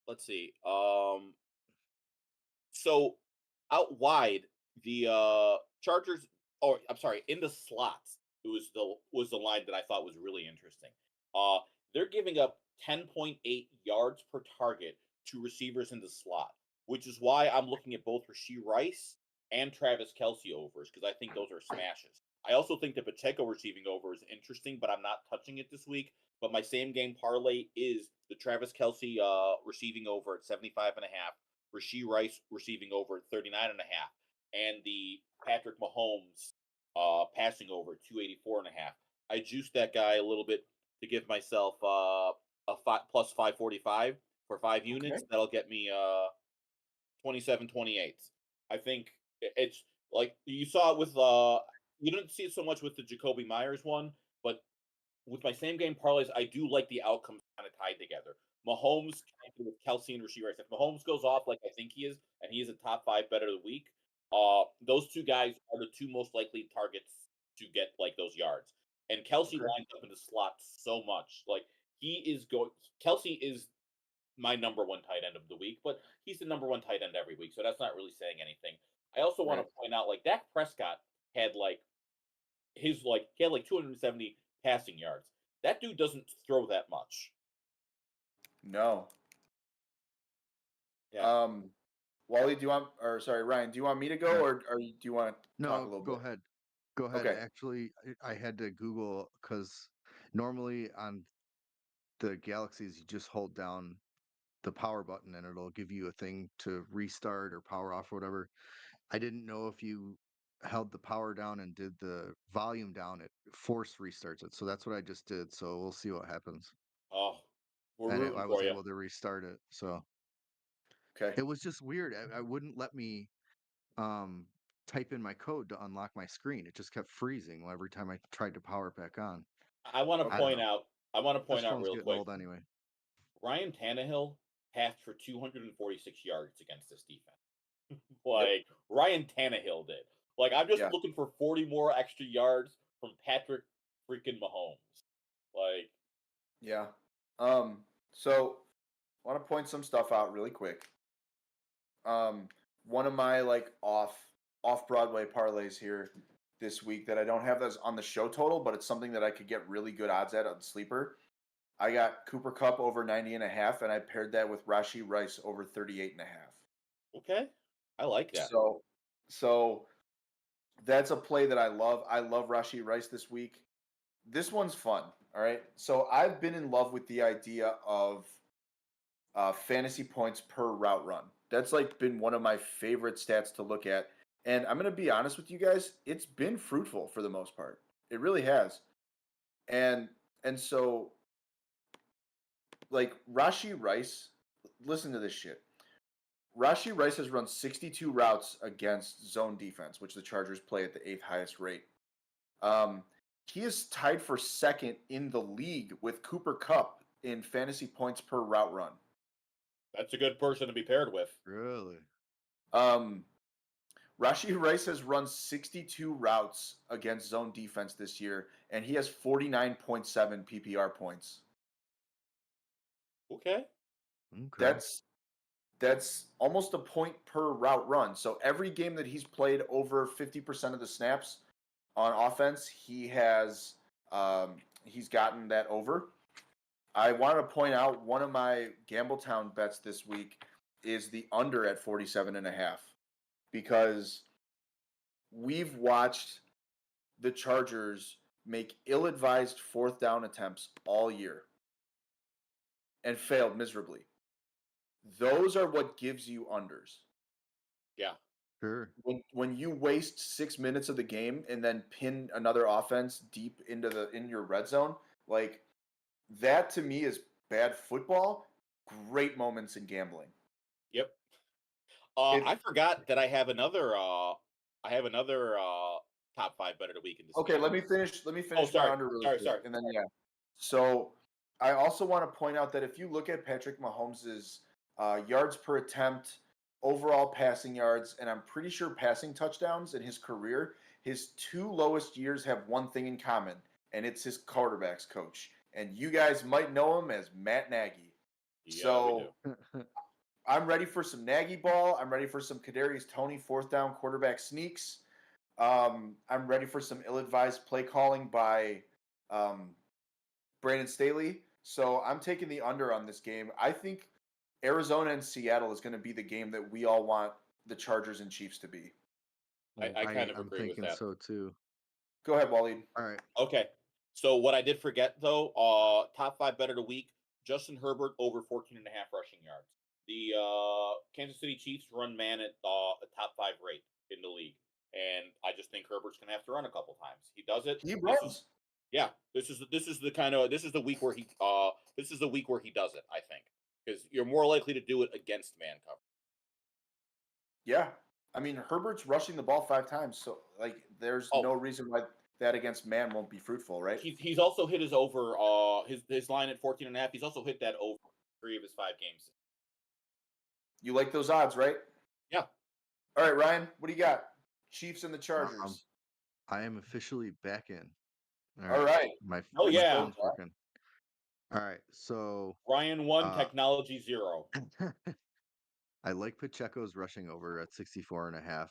let's see. So out wide, the Chargers, or I'm sorry, in the slots, it was the line that I thought was really interesting. They're giving up 10.8 yards per target to receivers in the slot, which is why I'm looking at both Rashee Rice and Travis Kelce overs, because I think those are smashes. I also think the Pacheco receiving over is interesting, but I'm not touching it this week. But my same game parlay is the Travis Kelce receiving over at 75.5, Rashee Rice receiving over at 39.5, and the Patrick Mahomes passing over at 284.5. I juiced that guy a little bit to give myself a plus 545 for 5 units. Okay. That'll get me 27-28. I think it's like you saw it with you didn't see it so much with the Jacoby Myers one, but with my same game parlays, I do like the outcomes kind of tied together. Mahomes with Kelce and Rashee Rice. If Mahomes goes off like I think he is, and he is a top 5 bet of the week, those two guys are the two most likely targets to get like those yards. And Kelce lines up in the slot so much. Like he is going. Kelce is my number one tight end of the week, but he's the number one tight end every week, so that's not really saying anything. I also want to point out, like Dak Prescott had he had like 270 passing yards. That dude doesn't throw that much. No. Yeah. Wally, Ryan, do you want me to go, or do you want to talk a little bit? Go ahead. Go ahead. Okay. Actually, I had to Google because normally on the Galaxies, you just hold down the power button and it'll give you a thing to restart or power off or whatever. I didn't know if you held the power down and did the volume down, it force restarts it. So that's what I just did. So we'll see what happens. Oh, we're And rooting I for was you. able to restart it. So Okay. it was just weird. I wouldn't let me type in my code to unlock my screen. It just kept freezing every time I tried to power it back on. I want to point out. I want to This point out phone's real getting quick. old anyway. Ryan Tannehill passed for 246 yards against this defense. Like Ryan Tannehill did. Like I'm just looking for 40 more extra yards from Patrick freaking Mahomes. Like, yeah. So I want to point some stuff out really quick. One of my off Broadway parlays here this week that I don't have that's on the show total, but it's something that I could get really good odds at on Sleeper. I got Cooper Kupp over 90.5, and I paired that with Rashee Rice over 38.5. Okay, I like that. So that's a play that I love. I love Rashee Rice this week. This one's fun. All right. So I've been in love with the idea of fantasy points per route run. That's been one of my favorite stats to look at. And I'm going to be honest with you guys, it's been fruitful for the most part. It really has. And so Rashee Rice, listen to this shit. Rashee Rice has run 62 routes against zone defense, which the Chargers play at the 8th highest rate. He is tied for second in the league with Cooper Kupp in fantasy points per route run. That's a good person to be paired with. Really? Rashee Rice has run 62 routes against zone defense this year, and he has 49.7 PPR points. Okay. That's almost a point per route run. So every game that he's played over 50% of the snaps on offense, he has he's gotten that over. I wanted to point out one of my Gambletown bets this week is the under at 47.5, because we've watched the Chargers make ill-advised fourth down attempts all year and failed miserably. Those are what gives you unders. Yeah. Sure. When you waste 6 minutes of the game and then pin another offense deep in your red zone, that to me is bad football. Great moments in gambling. Yep. I forgot that I have another top 5 bet of the week in this. Okay, let me finish. Sorry. My under really quick, Sorry. and then So I also want to point out that if you look at Patrick Mahomes's yards per attempt, overall passing yards, and I'm pretty sure passing touchdowns in his career, his 2 lowest years have one thing in common, and it's his quarterbacks coach. And you guys might know him as Matt Nagy. Yeah, so I'm ready for some Nagy ball. I'm ready for some Kadarius Toney fourth down quarterback sneaks. I'm ready for some ill-advised play calling by Brandon Staley. So I'm taking the under on this game. I think Arizona and Seattle is going to be the game that we all want the Chargers and Chiefs to be. I kind of agree with that. So too. Go ahead, Waleed. All right. Okay. So what I did forget though, top 5 bet of the week, Justin Herbert over 14 and a half rushing yards. The Kansas City Chiefs run man at a top 5 rate in the league. And I just think Herbert's gonna have to run a couple times. He does it. He runs. This is the week where he does it, I think. Because you're more likely to do it against man cover. Yeah. I mean, Herbert's rushing the ball 5 times, so like there's no reason why that against man won't be fruitful, right? He's also hit his over his line at 14 and a half. He's also hit that over 3 of his 5 games. You like those odds, right? Yeah. All right, Ryan, what do you got? Chiefs and the Chargers. I am officially back in. All right. My yeah. phone's working. All right, so Ryan 1, technology 0. I like Pacheco's rushing over at 64 and a half.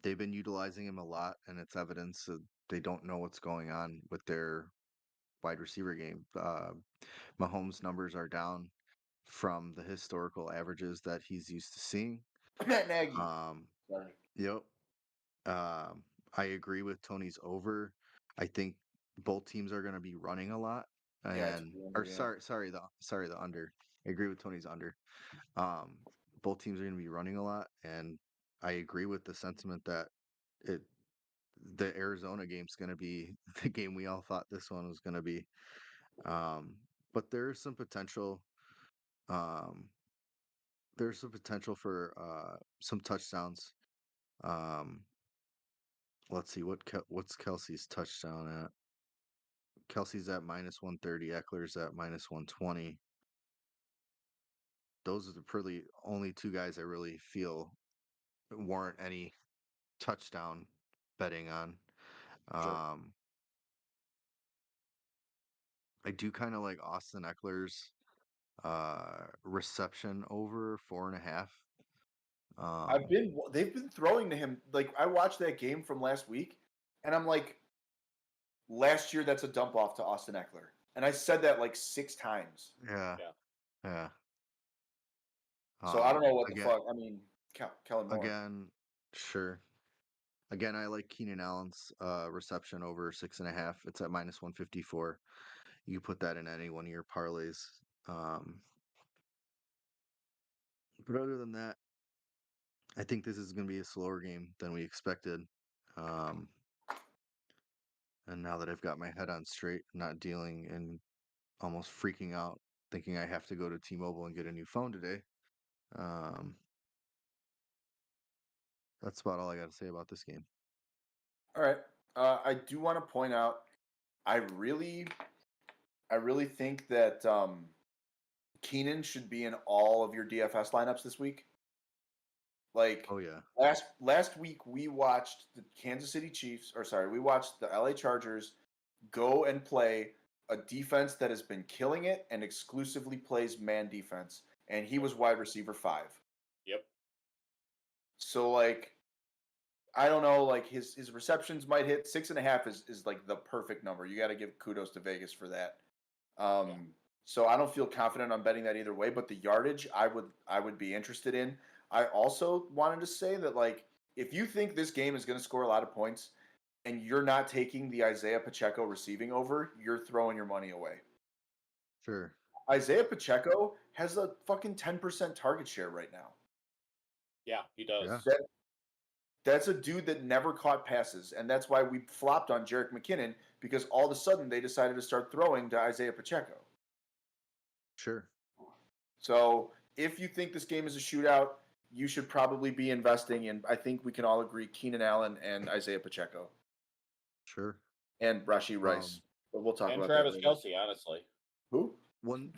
They've been utilizing him a lot, and it's evidence that they don't know what's going on with their wide receiver game. Mahomes' numbers are down from the historical averages that he's used to seeing. Matt Nagy. Yep. I agree with Tony's over. I think both teams are going to be running a lot, sorry, the under. I agree with Tony's under. Both teams are going to be running a lot, and I agree with the sentiment that the Arizona game's going to be the game we all thought this one was going to be. But there's some potential. There's some potential for some touchdowns. Let's see what's Kelsey's touchdown at. Kelsey's at -130. Eckler's at -120. Those are the pretty only 2 guys I really feel warrant any touchdown betting on. Sure. I do kind of like Austin Eckler's reception over 4.5. They've been throwing to him. Like I watched that game from last week, and I'm like, last year that's a dump off to Austin Eckler, and I said that like 6 times. Yeah. So I don't know what the fuck. I mean, Kellen Moore. Again, sure. Again, I like Keenan Allen's reception over 6.5. It's at -154. You put that in any one of your parlays. But other than that, I think this is going to be a slower game than we expected. And now that I've got my head on straight, not dealing and almost freaking out, thinking I have to go to T-Mobile and get a new phone today. That's about all I got to say about this game. All right. I do want to point out, I really think that Keenan should be in all of your DFS lineups this week. Like, oh yeah, last week we watched the Kansas City Chiefs, we watched the LA Chargers go and play a defense that has been killing it and exclusively plays man defense, and he was wide receiver 5. Yep. So like, I don't know, like his receptions might hit 6.5 is like the perfect number. You got to give kudos to Vegas for that. So I don't feel confident on betting that either way, but the yardage I would be interested in. I also wanted to say that like if you think this game is going to score a lot of points and you're not taking the Isaiah Pacheco receiving over, you're throwing your money away. Sure. Isaiah Pacheco has a fucking 10% target share right now. Yeah, he does. Yeah. That's a dude that never caught passes, and that's why we flopped on Jerick McKinnon, because all of a sudden they decided to start throwing to Isaiah Pacheco. Sure. So if you think this game is a shootout, you should probably be investing in, I think we can all agree, Keenan Allen and Isaiah Pacheco. Sure. And Rashee Rice. But we'll talk about Travis that Kelce, honestly. Who? One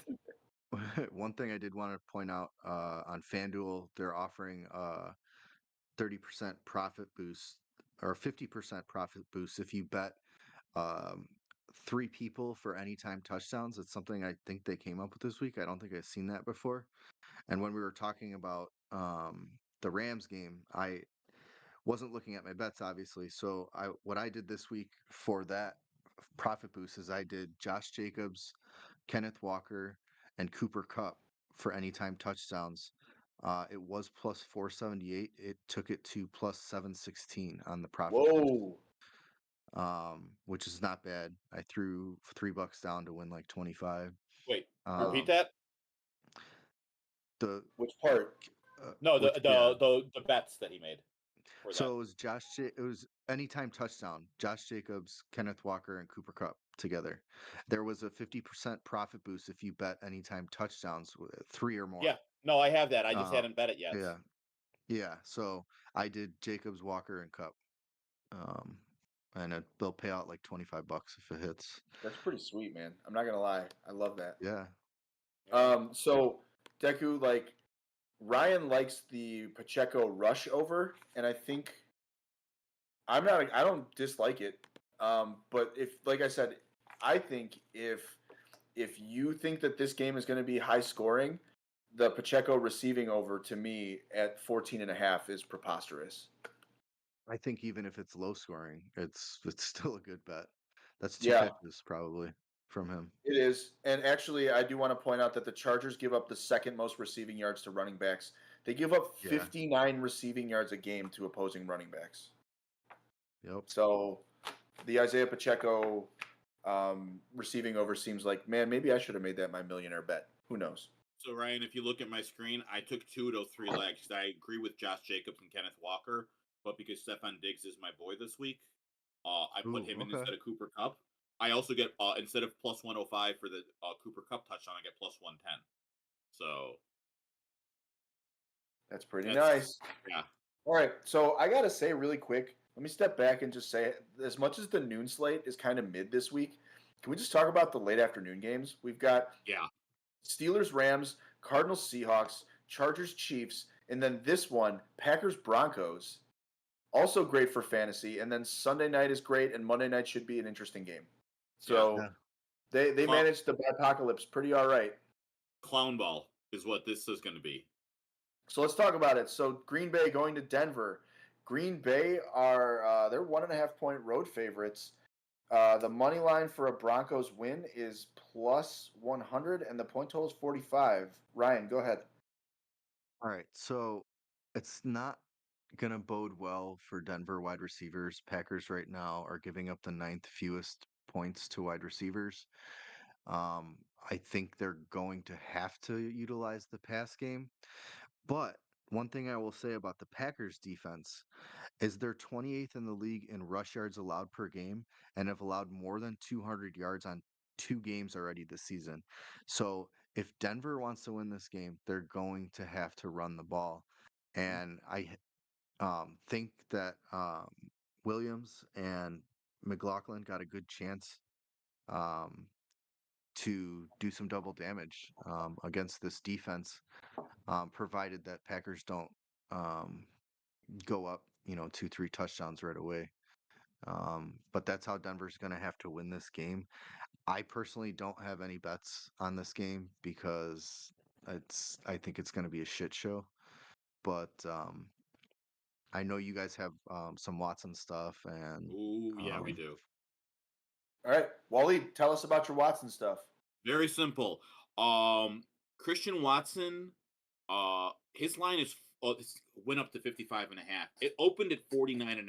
thing I did want to point out on FanDuel, they're offering 30% profit boost or 50% profit boost if you bet 3 people for anytime touchdowns. It's something I think they came up with this week. I don't think I've seen that before. And when we were talking about the Rams game, I wasn't looking at my bets, obviously. So what I did this week for that profit boost is I did Josh Jacobs, Kenneth Walker, and Cooper Kupp for anytime touchdowns. It was plus 478. It took it to plus 716 on the profit. Whoa. which is not bad. I threw $3 down to win like 25. Wait, repeat Um, that. the Which part? No, which yeah. the bets that he made for that. So it was it was anytime touchdown. Josh Jacobs, Kenneth Walker, and Cooper Kupp together. There was a 50% profit boost if you bet anytime touchdowns with 3 or Yeah, more. no, I have that. I just Uh, hadn't bet it yet. yeah, yeah. So I did Jacobs, Walker, and Kupp. Um, and they'll pay out like $25 if it hits. That's pretty sweet, man. I'm not gonna lie. I love that. Yeah. So Deku, like Ryan likes the Pacheco rush over, and I think I don't dislike it. But if, like I said, I think if you think that this game is going to be high scoring, the Pacheco receiving over to me at 14.5 is preposterous. I think even if it's low scoring, it's still a good bet. That's 2 Yeah, catches probably from him. it is. And actually, I do want to point out that the Chargers give up the second most receiving yards to running backs. They give up Yeah. 59 receiving yards a game to opposing running backs. Yep. So the Isaiah Pacheco receiving over seems like, man, maybe I should have made that my millionaire bet. Who knows? So Ryan, if you look at my screen, I took 2 of those 3 legs. I agree with Josh Jacobs and Kenneth Walker, but because Stephon Diggs is my boy this week, I put him in instead of Cooper Kupp. I also get instead of plus 105 for the Cooper Kupp touchdown, I get plus 110. So that's pretty nice. Yeah. All right. So I got to say really quick, let me step back and just say, as much as the noon slate is kind of mid this week, can we just talk about the late afternoon games? We've got Steelers, Rams, Cardinals, Seahawks, Chargers, Chiefs, and then this one, Packers, Broncos. Also great for fantasy. And then Sunday night is great, and Monday night should be an interesting game. So they managed the apocalypse pretty all right. Clown ball is what this is going to be. So let's talk about it. So Green Bay going to Denver. Green Bay are they're 1.5 point road favorites. The money line for a Broncos win is plus 100, and the point total is 45. Ryan, go ahead. All right. So it's not going to bode well for Denver wide receivers. Packers right now are giving up the 9th fewest points to wide receivers. I think they're going to have to utilize the pass game. But one thing I will say about the Packers defense is they're 28th in the league in rush yards allowed per game and have allowed more than 200 yards on 2 games already this season. So if Denver wants to win this game, they're going to have to run the ball. And I think that Williams and McLaughlin got a good chance um, to do some double damage against this defense, provided that Packers don't go up, 2, 3 touchdowns right away. But that's how Denver's going to have to win this game. I personally don't have any bets on this game because I think it's going to be a shit show. But I know you guys have some Watson stuff, and yeah, we do. All right, Waleed, tell us about your Watson stuff. Very simple. Christian Watson, his line is went up to 55.5. It opened at 49.5.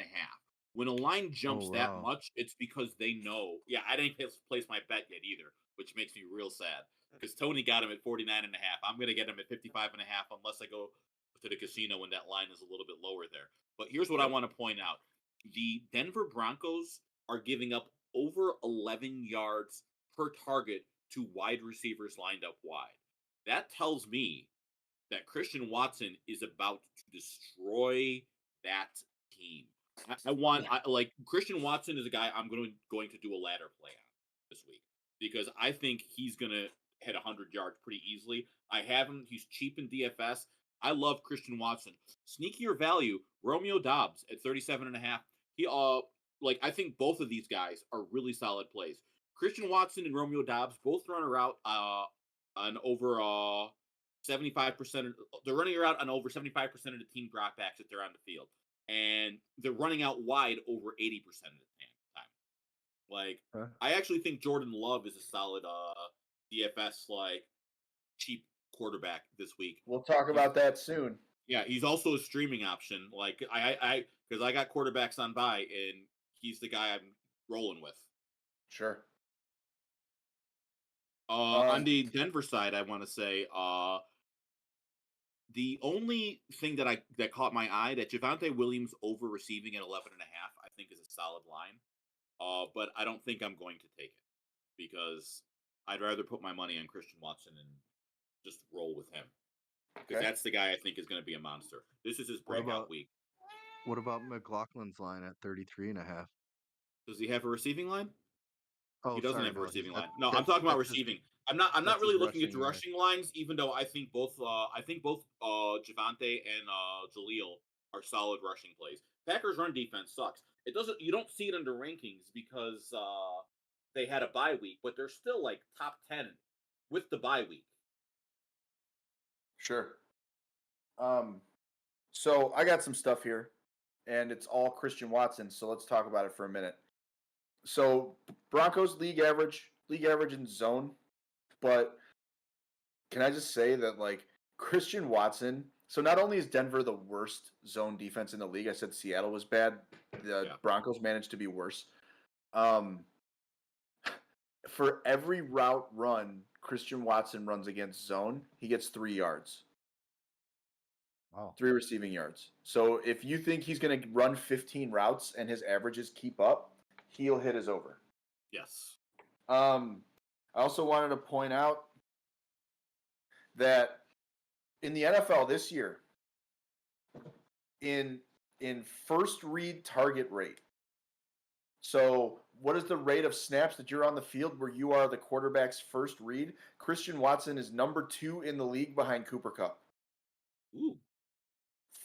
When a line jumps that much, it's because they know. Yeah, I didn't place my bet yet either, which makes me real sad because Tony got him at 49.5. I'm gonna get him at 55.5 unless I go to the casino when that line is a little bit lower there. But here's what I want to point out: the Denver Broncos are giving up over 11 yards per target to wide receivers lined up wide. That tells me that Christian Watson is about to destroy that team. Like Christian Watson is a guy I'm going to do a ladder play on this week because I think he's going to hit 100 yards pretty easily. I have him. He's cheap in DFS. I love Christian Watson. Sneakier value, Romeo Doubs at 37.5. He I think both of these guys are really solid plays. Christian Watson and Romeo Doubs both run a route on over 75%. They're running around on over 75% of the team dropbacks if they're on the field, and they're running out wide over 80% of the time. Like, I actually think Jordan Love is a solid DFS cheap quarterback this week. We'll talk about that soon. Yeah, he's also a streaming option. Like I because I got quarterbacks on bye, and he's the guy I'm rolling with. Sure. On the Denver side, I want to say the only thing that caught my eye, that Javonte Williams over receiving at 11.5, I think is a solid line. But I don't think I'm going to take it because I'd rather put my money on Christian Watson and just roll with him. Because that's the guy I think is going to be a monster. This is his breakout week. What about McLaughlin's line at 33.5? Does he have a receiving line? Oh, he doesn't sorry, have a no. receiving line. No, I'm talking about receiving. I'm not really looking at the rushing lines, even though I think both Javonte and Jaleel are solid rushing plays. Packers run defense sucks. You don't see it under rankings because they had a bye week, but they're still like top 10 with the bye week. Sure. So I got some stuff here, and it's all Christian Watson, so let's talk about it for a minute. So Broncos league average in zone, but can I just say that, like, Christian Watson, so not only is Denver the worst zone defense in the league, I said Seattle was bad, the Broncos managed to be worse. For every route run Christian Watson runs against zone, he gets 3 yards. Wow. 3 receiving yards. So if you think he's going to run 15 routes and his averages keep up, he'll hit his over. Yes. I also wanted to point out that in the NFL this year, in first read target rate. So what is the rate of snaps that you're on the field where you are the quarterback's first read? Christian Watson is number 2 in the league behind Cooper Kupp. Ooh.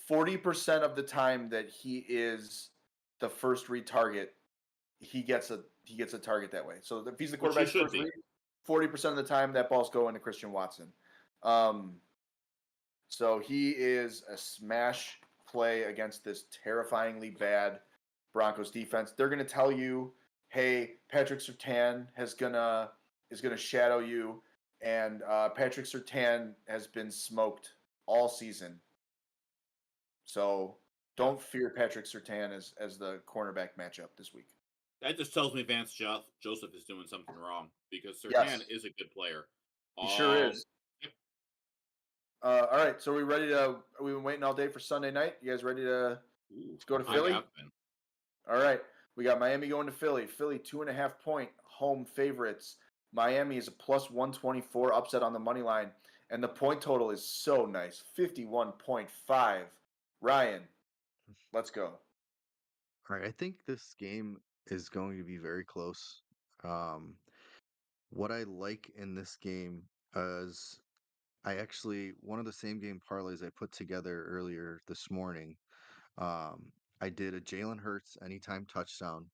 40% of the time that he is the first read target, he gets a target that way. So if he's the quarterback's first read, 40% of the time that ball's going to Christian Watson. So he is a smash play against this terrifyingly bad Broncos defense. They're going to tell you, hey, Patrick Surtain is gonna shadow you, and Patrick Surtain has been smoked all season. So don't fear Patrick Surtain as the cornerback matchup this week. That just tells me Vance Joseph is doing something wrong, because Surtain is a good player. He sure is. All right, so we've been waiting all day for Sunday night. You guys ready to go to Philly? All right, we got Miami going to Philly. Philly 2.5 point home favorites. Miami is a plus 124 upset on the money line, and the point total is so nice, 51.5. Ryan, let's go. All right, I think this game is going to be very close. What I like in this game is one of the same game parlays I put together earlier this morning. I did a Jalen Hurts anytime touchdown.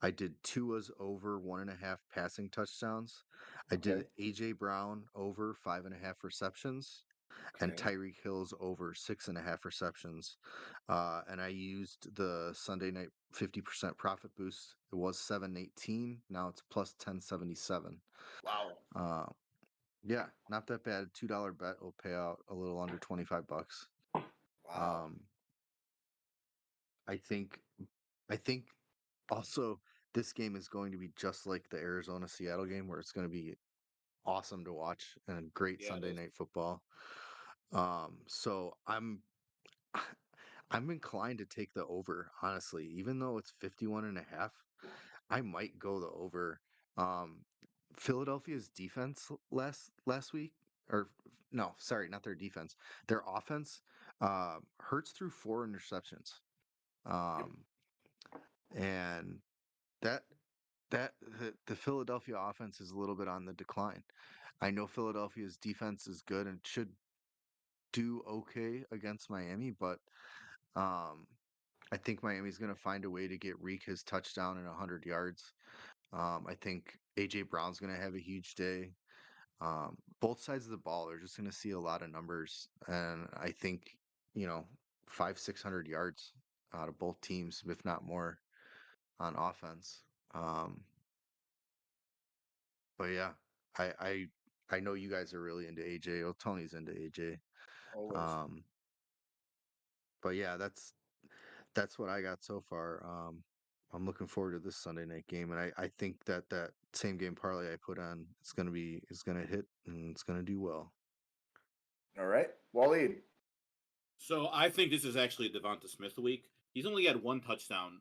I did Tua's over 1.5 passing touchdowns. I did AJ Brown over 5.5 receptions, and Tyreek Hill's over 6.5 receptions. And I used the Sunday night 50% profit boost. It was 718. Now it's plus 1077. Wow. Yeah, not that bad. $2 bet will pay out a little under $25. Wow. I think also this game is going to be just like the Arizona Seattle game, where it's going to be awesome to watch and great Sunday night football. So I'm inclined to take the over, honestly, even though it's 51.5. I might go the over. Philadelphia's defense last week, or no, sorry, not their defense. Their offense, Hurts threw 4 interceptions. And that the Philadelphia offense is a little bit on the decline. I know Philadelphia's defense is good and should do okay against Miami, but I think Miami's going to find a way to get Reek his touchdown and 100 yards. I think AJ Brown's going to have a huge day. Both sides of the ball are just going to see a lot of numbers, and I think 500-600 yards out of both teams, if not more, on offense. But yeah, I know you guys are really into AJ. Oh, Tony's into AJ. Always. But yeah, that's what I got so far. I'm looking forward to this Sunday night game, and I think that that same game parlay I put on is gonna hit and it's gonna do well. All right, Waleed. So I think this is actually Devonta Smith week. He's only had one touchdown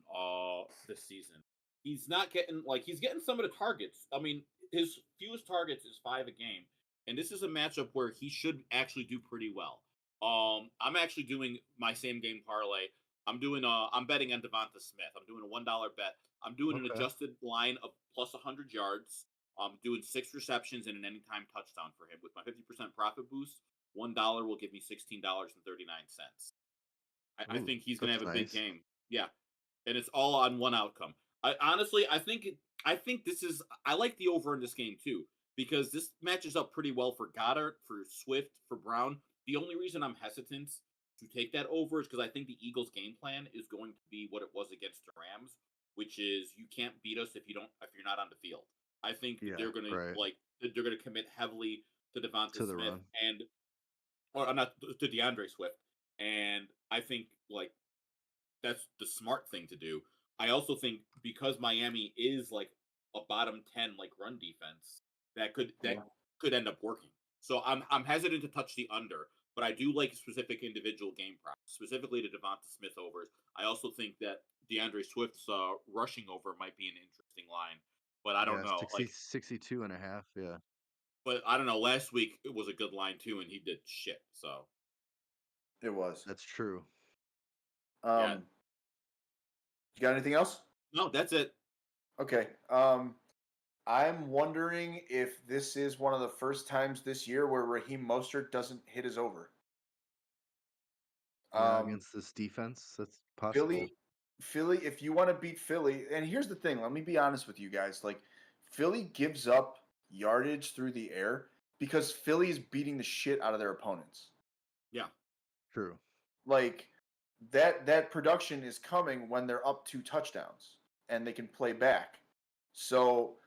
this season. He's not getting he's getting some of the targets. I mean, his fewest targets is 5 a game, and this is a matchup where he should actually do pretty well. I'm actually doing my same game parlay. I'm betting on Devonta Smith. I'm doing a $1 bet. I'm doing an Okay. adjusted line of plus 100 yards. I'm doing 6 receptions and an anytime touchdown for him with my 50% profit boost. $1 will give me $16.39. I Ooh, think he's going to that's have a big nice. game. Yeah, and it's all on one outcome. I honestly, I think this is. I like the over in this game too because this matches up pretty well for Goddard, for Swift, for Brown. The only reason I'm hesitant to take that over is because I think the Eagles' game plan is going to be what it was against the Rams, which is you can't beat us if you're not on the field. I think Yeah, they're going to right. they're going to commit heavily to Devonta To the Smith run. and or not to DeAndre Swift, and I think that's the smart thing to do. I also think because Miami is a bottom 10 run defense, that Yeah. could end up working. So I'm hesitant to touch the under, but I do like specific individual game props, specifically to Devonta Smith overs. I also think that DeAndre Swift's rushing over might be an interesting line, but I don't Yeah, know. 62 and a half. Yeah, But I don't know. Last week it was a good line too, and he did shit. So It was. that's true. yeah, You got anything else? no, that's it. Okay. I'm wondering if this is one of the first times this year where Raheem Mostert doesn't hit his over. Yeah, Um, against this defense, that's possible. Philly, Philly, if you want to beat Philly, and here's the thing, let me be honest with you guys. Like, Philly gives up yardage through the air because Philly is beating the shit out of their opponents. Yeah, True. Like that production is coming when they're up 2 touchdowns and they can play back. So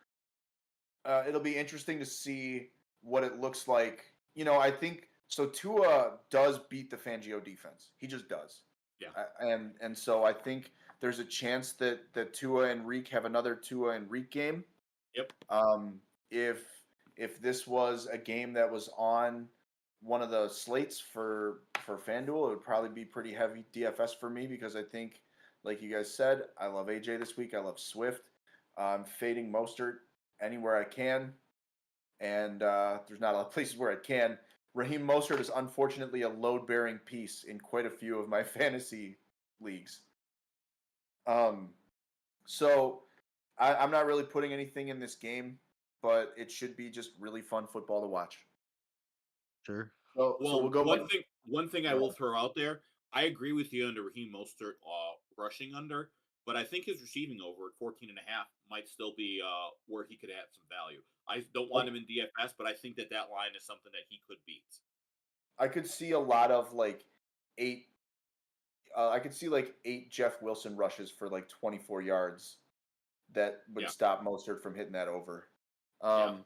it'll be interesting to see what it looks like. I think so. Tua does beat the Fangio defense. He just does. yeah, And so I think there's a chance that Tua and Reek have another Tua and Reek game. yep. If this was a game that was on one of the slates for FanDuel, it would probably be pretty heavy DFS for me because I think, like you guys said, I love AJ this week. I love Swift. I'm fading Mostert anywhere I can, and there's not a lot of places where I can. Raheem Mostert is unfortunately a load-bearing piece in quite a few of my fantasy leagues. So I'm not really putting anything in this game, but it should be just really fun football to watch. Sure. So we'll Well, go. one thing I Go will ahead. throw out there, I agree with you on the Raheem Mostert rushing under, but I think his receiving over at 14 and a half might still be where he could add some value. I don't want him in DFS, but I think that line is something that he could beat. I could see a lot of eight. I could see 8 Jeff Wilson rushes for 24 yards that would Yeah, stop Mostert from hitting that over. yeah.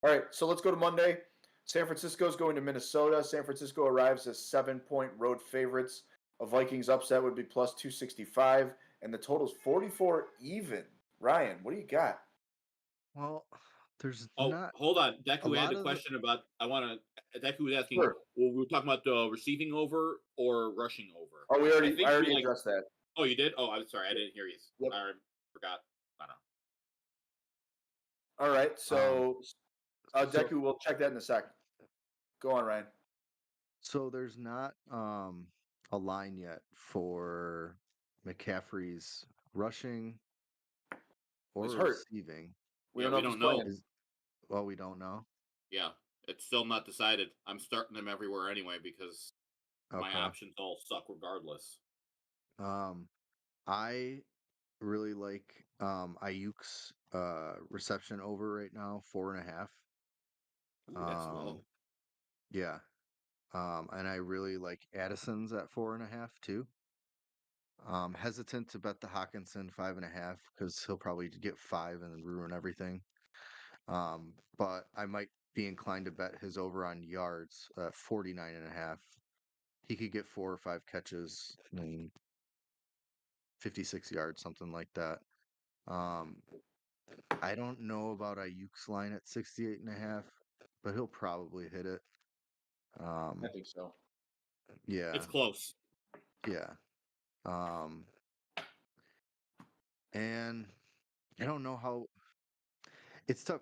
All right, so let's go to Monday. San Francisco's going to Minnesota. San Francisco arrives as 7-point road favorites. A Vikings upset would be plus 265, and the total's 44 even. Ryan, what do you got? Well, there's Oh, not hold on. a Deku had lot a of the. question about. Deku was asking. Sure. Well, we were talking about the receiving over or rushing over. Oh, I I think already addressed that. Oh, you did. Oh, I'm sorry. I didn't hear you. Yep. I forgot. I don't know. All right, Um, so so Deku, we'll check that in a second. Go on, Ryan. so there's not a line yet for McCaffrey's rushing He's or hurt. receiving. We Yeah, don't know we if he's don't know. playing. Is well, we don't know. Yeah, it's still not decided. I'm starting them everywhere anyway because my Okay. options all suck regardless. Um, I really like Ayuk's reception over right now, 4.5. Ooh, that's Um, low. yeah. And I really like Addison's at 4.5 too. Hesitant to bet the Hawkinson 5.5 because he'll probably get 5 and then ruin everything. But I might be inclined to bet his over on yards at 49.5. He could get 4 or 5 catches and 56 yards, something like that. I don't know about Ayuk's line at 68.5, but he'll probably hit it. I think so. Yeah. It's close. Yeah. And I don't know how it's tough.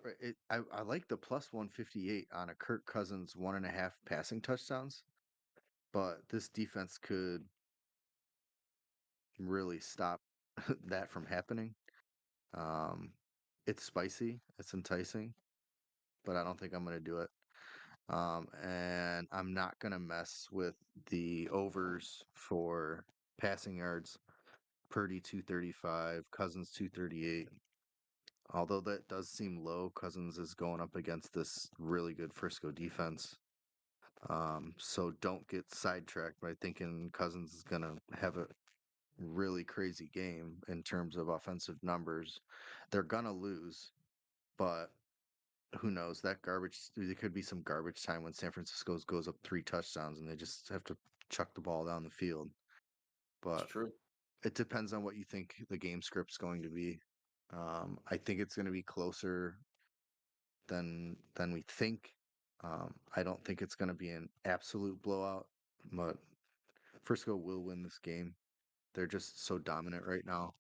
I like the plus 158 on a Kirk Cousins 1.5 passing touchdowns, but this defense could really stop that from happening. It's spicy, it's enticing, but I don't think I'm going to do it. And I'm not going to mess with the overs for passing yards. Purdy 235, Cousins 238. Although that does seem low, Cousins is going up against this really good Frisco defense. So don't get sidetracked by thinking Cousins is going to have a really crazy game in terms of offensive numbers. They're going to lose, but who knows? There could be some garbage time when San Francisco goes up 3 touchdowns and they just have to chuck the ball down the field. It's But true. it depends on what you think the game script's going to be. I think it's going to be closer than we think. I don't think it's going to be an absolute blowout, but Frisco will win this game. They're just so dominant right now.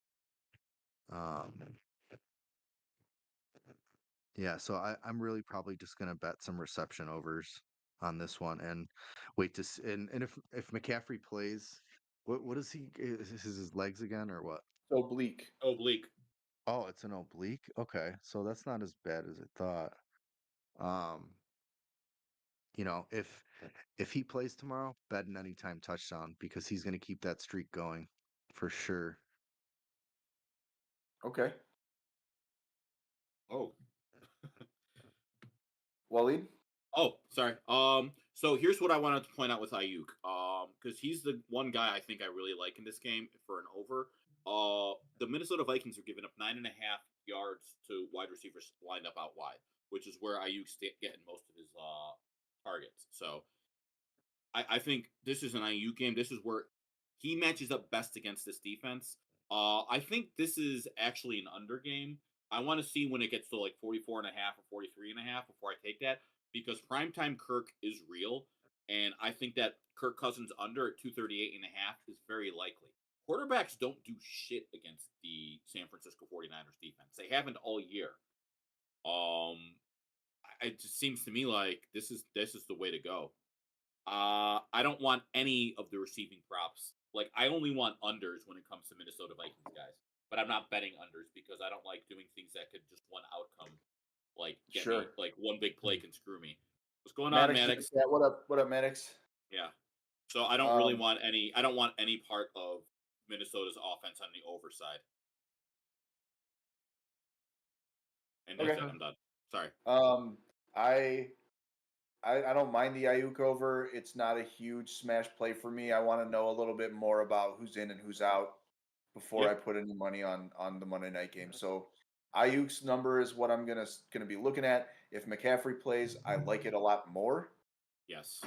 Yeah, so I'm really probably just going to bet some reception overs on this one and wait to see. And if McCaffrey plays, what is he? Is his legs again or what? Oblique. Oblique. Oh, it's an oblique. Okay, so that's not as bad as I thought. Um, if he plays tomorrow, bet an anytime touchdown because he's going to keep that streak going for sure. Okay. Oh. Waleed? Oh, sorry. So here's what I wanted to point out with Ayuk. Because he's the one guy I think I really like in this game for an over. The Minnesota Vikings are giving up 9.5 yards to wide receivers lined up out wide, which is where Ayuk's getting most of his targets. So I think this is an Ayuk game. This is where he matches up best against this defense. I think this is actually an under game. I want to see when it gets to like 44.5 or 43.5 before I take that because primetime Kirk is real. And I think that Kirk Cousins under at 238.5 is very likely. Quarterbacks don't do shit against the San Francisco 49ers defense. They haven't all year. It just seems to me like this is the way to go. I don't want any of the receiving props. Like I only want unders when it comes to Minnesota Vikings guys. But I'm not betting unders because I don't like doing things that could just one outcome like get me like one big play can screw me. What's going on, Maddox? Yeah, what up? What up, Maddox? Yeah. So I don't really want any. I don't want any part of Minnesota's offense on the overside. And that's it. I'm done. Sorry. I don't mind the Ayuk over. It's not a huge smash play for me. I want to know a little bit more about who's in and who's out before I put any money on the Monday night game. So Ayuk's number is what I'm gonna be looking at. If McCaffrey plays, I like it a lot more. Yes.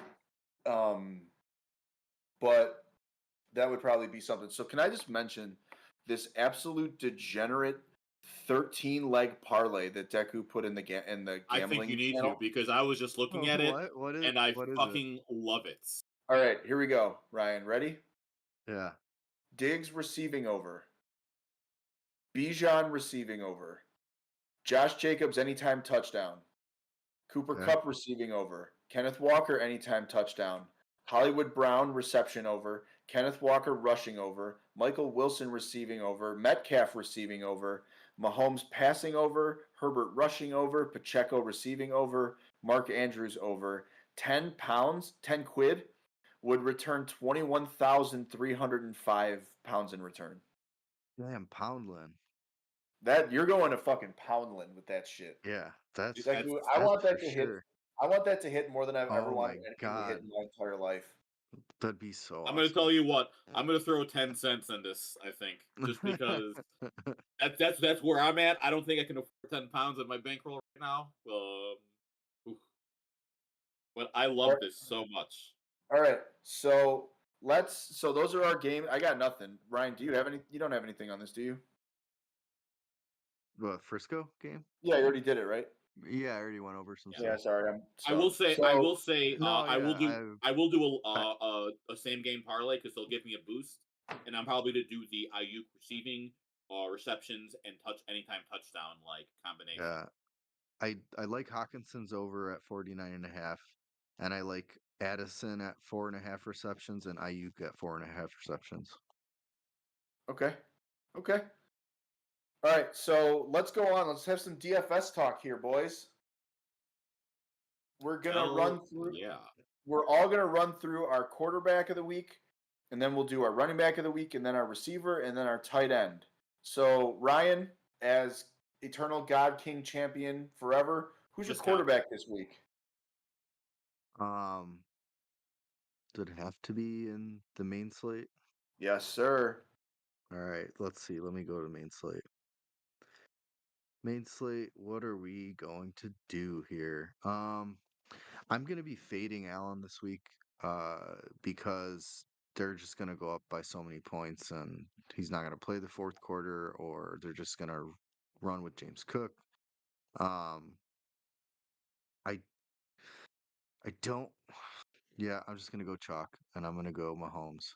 But that would probably be something. So can I just mention this absolute degenerate 13-leg parlay that Deku put in the gambling I think you need channel? to because I was just looking at it and I fucking love it. All right, here we go. Ryan, ready? Yeah. Diggs receiving over. Bijan receiving over. Josh Jacobs anytime touchdown. Cooper Kupp receiving over. Kenneth Walker anytime touchdown. Hollywood Brown reception over. Kenneth Walker rushing over. Michael Wilson receiving over. Metcalf receiving over. Mahomes passing over. Herbert rushing over. Pacheco receiving over. Mark Andrews over. 10 pounds, 10 quid would return 21,305 pounds in return. Damn, Poundland. That you're going to fucking Poundland with that shit. Yeah, that's I want that to hit. I want that to hit more than I've ever wanted anything to hit in my entire life. That'd be so awesome. I'm going to tell you what. I'm going to throw 10 cents on this, I think. Just because that's where I'm at. I don't think I can afford 10 pounds in my bankroll right now. But I love this so much. All right. So those are our game. I got nothing. Ryan, do you have any? You don't have anything on this, do you? The Frisco game? Yeah, you already did it, right? Yeah, I already went over some Yeah, stuff. sorry, I'm I will stumped. say, I will say, No, I will yeah, do a same game parlay because they'll give me a boost, and I'm probably to do the Ayuk receiving, receptions and anytime touchdown like combination. yeah. I like Hawkinson's over at 49.5, and I like Addison at 4.5 receptions and Ayuk at 4.5 receptions. Okay. Okay. All right, so let's go on. Let's have some DFS talk here, boys. We're gonna run through. Yeah. We're all gonna run through our quarterback of the week, and then we'll do our running back of the week, and then our receiver, and then our tight end. So Ryan, as Eternal God King champion forever, who's your quarterback this week? Does it have to be in the main slate? Yes, sir. All right, let's see. Let me go to main slate. Main slate, what are we going to do here? I'm gonna be fading Allen this week, because they're just gonna go up by so many points, and he's not gonna play the fourth quarter, or they're just gonna run with James Cook. Um, I I don't. Yeah, I'm just gonna go chalk, and I'm gonna go Mahomes.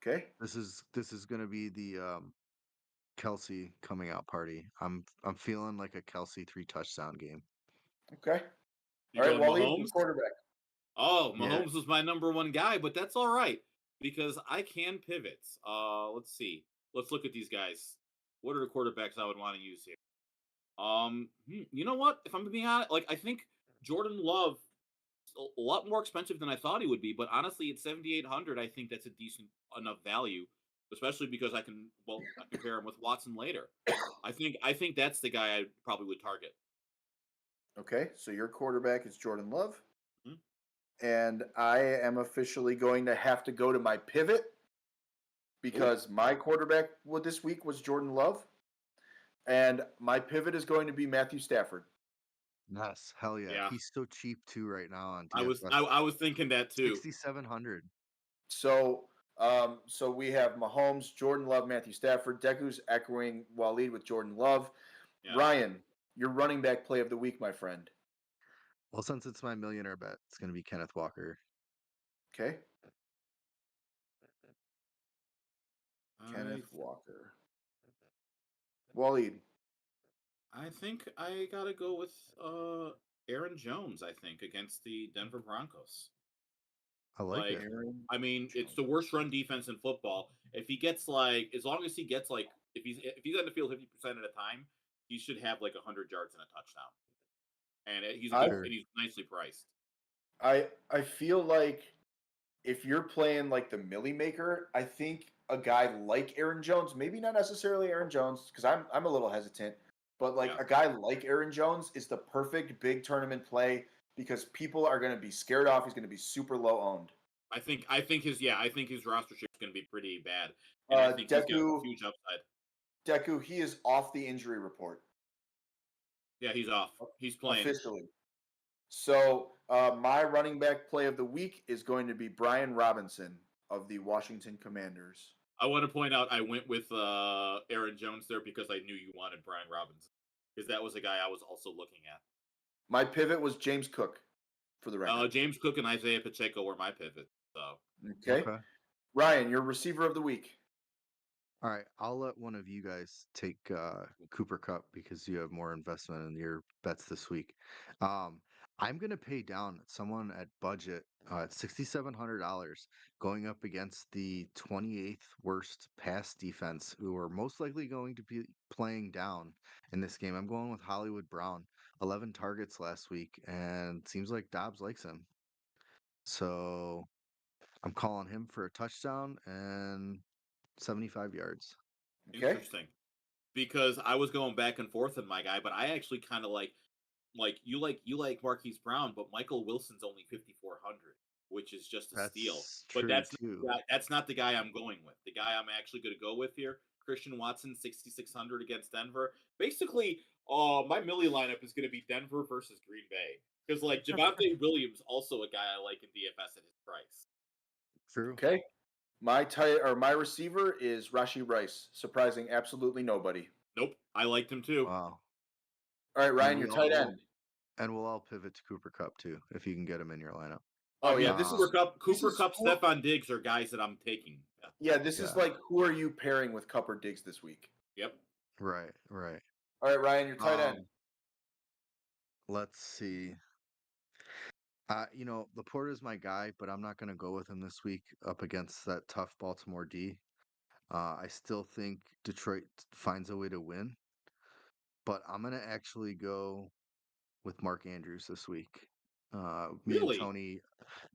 Okay. This is gonna be the Kelsey coming out party. I'm feeling like a Kelsey 3 touchdown game. Okay. You All right, going Waleed, your Mahomes? quarterback. Oh, Yeah. Mahomes was my number one guy, but that's all right because I can pivot. Let's see. Let's look at these guys. What are the quarterbacks I would want to use here? You know what? If I'm being honest, like I think Jordan Love is a lot more expensive than I thought he would be, but honestly, at 7,800, I think that's a decent enough value, especially because I compare him with Watson later. I think that's the guy I probably would target. Okay, so your quarterback is Jordan Love. Mhm. And I am officially going to have to go to my pivot because my quarterback this week was Jordan Love. And my pivot is going to be Matthew Stafford. Yes, hell yeah. Yeah. He's so cheap too right now on I was DFS. I was thinking that too. 6,700. So so we have Mahomes, Jordan Love, Matthew Stafford. Deku's echoing Waleed with Jordan Love. Yeah. Ryan, your running back play of the week, my friend. Well, since it's my millionaire bet, it's going to be Kenneth Walker. Okay. Kenneth Walker. Waleed. I think I gotta go with Aaron Jones, I think, against the Denver Broncos. I like it. I mean, it's the worst run defense in football. If he gets as long as he gets if he's on the field 50% of the time, he should have 100 yards and a touchdown. And and he's nicely priced. I feel like if you're playing like the Millie Maker, I think a guy like Aaron Jones, maybe not necessarily Aaron Jones, because I'm a little hesitant, but a guy like Aaron Jones is the perfect big tournament play because people are going to be scared off. He's going to be super low owned. I think his roster ship is going to be pretty bad, and I think he's got a huge upside. Deku, he is off the injury report. Yeah, he's off. He's playing officially. So my running back play of the week is going to be Brian Robinson of the Washington Commanders. I want to point out I went with Aaron Jones there because I knew you wanted Brian Robinson, because that was a guy I was also looking at. My pivot was James Cook, for the record. James Cook and Isaiah Pacheco were my pivot. So okay. Ryan, your receiver of the week. All right, I'll let one of you guys take Cooper Kupp because you have more investment in your bets this week. I'm gonna pay down someone at budget at $6,700 going up against the 28th worst pass defense, who are most likely going to be playing down in this game. I'm going with Hollywood Brown, 11 targets last week, and seems like Dobbs likes him. So I'm calling him for a touchdown and 75 yards. Okay. Interesting. Because I was going back and forth with my guy, but I actually kind of like you like Marquise Brown, but Michael Wilson's only 5,400, which is just a steal. But that's not the guy I'm going with. The guy I'm actually going to go with here, Christian Watson, 6,600 against Denver. Basically, my Millie lineup is going to be Denver versus Green Bay, because Javonte Williams, also a guy I like in DFS at his price. True. Okay. My receiver is Rashee Rice, surprising absolutely nobody. Nope, I liked him too. Wow. All right, Ryan, your tight end. And we'll all pivot to Cooper Kupp too, if you can get him in your lineup. Oh yeah, Cooper Kupp, Stephon Diggs are guys that I'm taking. Yeah, this is like, who are you pairing with Kupp or Diggs this week? Yep. Right. All right, Ryan, your tight end. Let's see. Laporta's my guy, but I'm not going to go with him this week up against that tough Baltimore D. I still think Detroit finds a way to win, but I'm going to actually go with Mark Andrews this week. Really?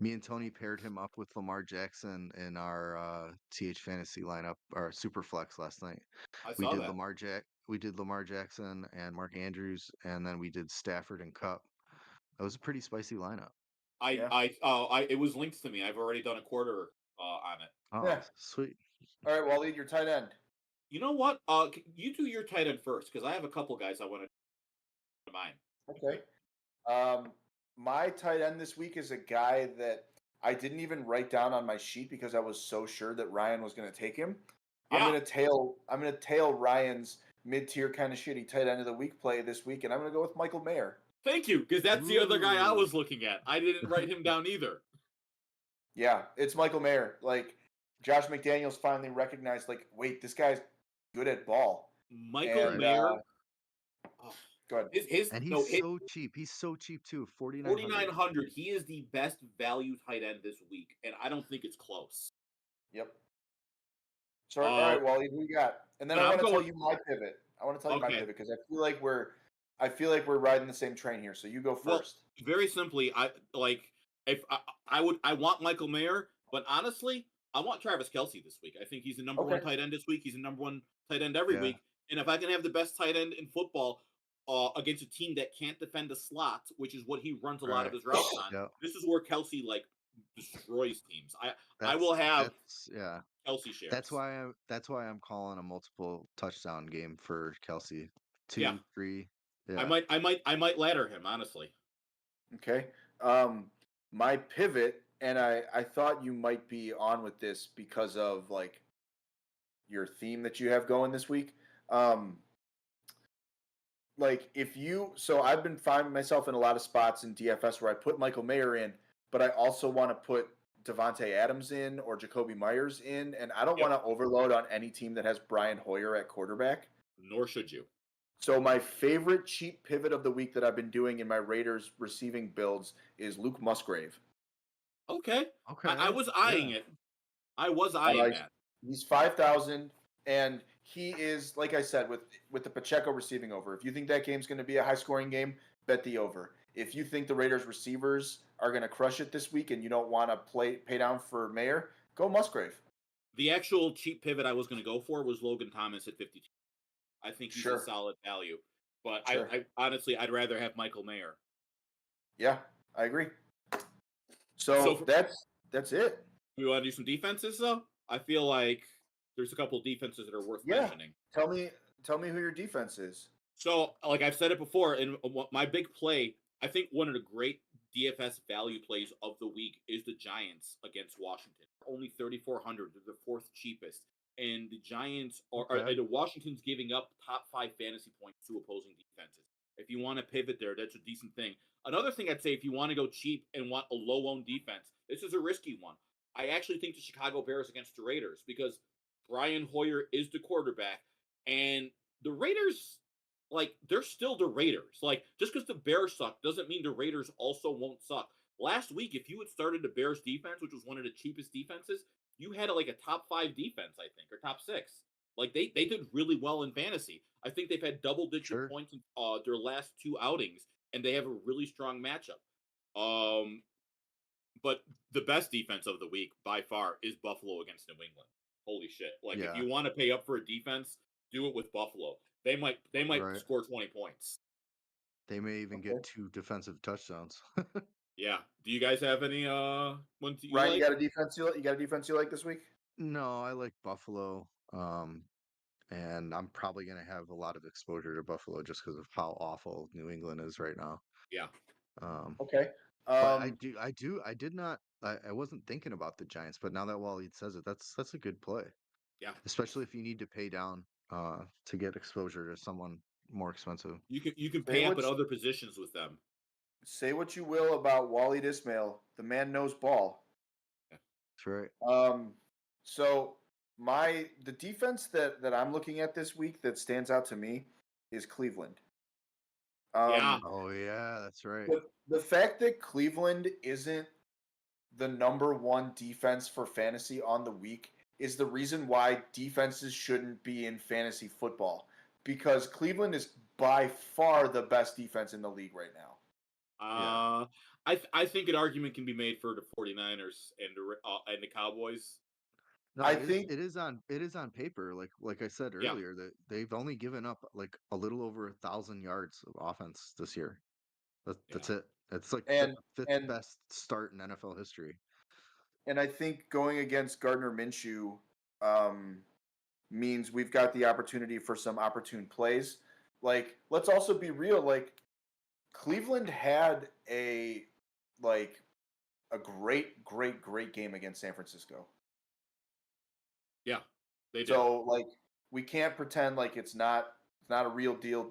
Me and Tony paired him up with Lamar Jackson in our TH Fantasy lineup, our Superflex last night. I saw that. We did Lamar Jackson and Mark Andrews, and then we did Stafford and Kupp. That was a pretty spicy lineup. It was linked to me. I've already done a quarter on it. Oh, yeah. Sweet. All right, Waleed, your tight end. You know what? You do your tight end first, because I have a couple guys I want to mine. Okay. My tight end this week is a guy that I didn't even write down on my sheet because I was so sure that Ryan was going to take him. Yeah. I'm going to tail Ryan's mid-tier kind of shitty tight end of the week play this week, and I'm going to go with Michael Mayer. Thank you, because that's the other guy I was looking at. I didn't write him down either. Yeah, it's Michael Mayer. Like, Josh McDaniels finally recognized, like, wait, this guy's good at ball. Michael Mayer. Go ahead. He's so cheap. He's so cheap too. 4,900. He is the best value tight end this week, and I don't think it's close. Yep. So all right, Wally, who you got? And then I want to tell you my pivot. I want to tell you my pivot because I feel like we're riding the same train here. So you go first. Well, very simply, I want Michael Mayer, but honestly, I want Travis Kelce this week. I think he's the number one tight end this week. He's the number one tight end every week. And if I can have the best tight end in football against a team that can't defend the slot, which is what he runs a lot of his routes on, this is where Kelce destroys teams. I will have Kelce shares. That's why I'm calling a multiple touchdown game for Kelce. 2, 3. Yeah. I might ladder him, honestly. Okay. My pivot, and I thought you might be on with this because of like your theme that you have going this week. So I've been finding myself in a lot of spots in DFS where I put Michael Mayer in, but I also want to put Devontae Adams in or Jacoby Myers in, and I don't want to overload on any team that has Brian Hoyer at quarterback. Nor should you. So my favorite cheap pivot of the week that I've been doing in my Raiders receiving builds is Luke Musgrave. Okay. I was eyeing it. I was eyeing that. He's 5,000, and he is, like I said, with the Pacheco receiving over. If you think that game's going to be a high-scoring game, bet the over. If you think the Raiders receivers are going to crush it this week and you don't want to pay down for Mayer, go Musgrave. The actual cheap pivot I was going to go for was Logan Thomas at 52. I think he's a solid value. But I honestly, I'd rather have Michael Mayer. Yeah, I agree. So that's it. We want to do some defenses, though? I feel like there's a couple defenses that are worth mentioning. Tell me who your defense is. So, like I've said it before, in my big play, I think one of the great DFS value plays of the week is the Giants against Washington. Only 3,400. They're the fourth cheapest. And the Giants the Washington's giving up top 5 fantasy points to opposing defenses. If you want to pivot there, that's a decent thing. Another thing I'd say, if you want to go cheap and want a low-owned defense, this is a risky one. I actually think the Chicago Bears against the Raiders, because Brian Hoyer is the quarterback, and the Raiders, they're still the Raiders. Just because the Bears suck doesn't mean the Raiders also won't suck. Last week, if you had started the Bears defense, which was one of the cheapest defenses, you had a top 5 defense, I think, or top 6. They did really well in fantasy. I think they've had double-digit points in their last 2 outings, and they have a really strong matchup. But the best defense of the week, by far, is Buffalo against New England. Holy shit. If you want to pay up for a defense, do it with Buffalo. They might score 20 points. They may even get 2 defensive touchdowns. Yeah. Do you guys have any ones you Ryan, like? You got a defense you like this week? No, I like Buffalo. And I'm probably going to have a lot of exposure to Buffalo just because of how awful New England is right now. Yeah. Okay. But I wasn't thinking about the Giants, but now that Waleed says it, that's a good play. Yeah. Especially if you need to pay down to get exposure to someone more expensive. You can pay up at other positions with them. Say what you will about Waleed Ismail, the man knows ball. That's right. So the defense that I'm looking at this week that stands out to me is Cleveland. Yeah. Oh yeah, that's right. The fact that Cleveland isn't the number one defense for fantasy on the week is the reason why defenses shouldn't be in fantasy football, because Cleveland is by far the best defense in the league right now. I think an argument can be made for the 49ers and the Cowboys. No, I think it is on paper. Like I said earlier, that they've only given up like a little over 1,000 yards of offense this year. That's it. It's like the fifth best start in NFL history. And I think going against Gardner Minshew means we've got the opportunity for some opportune plays. Like, let's also be real. Like, Cleveland had a great game against San Francisco. Yeah, they did. So like, we can't pretend like it's not a real deal,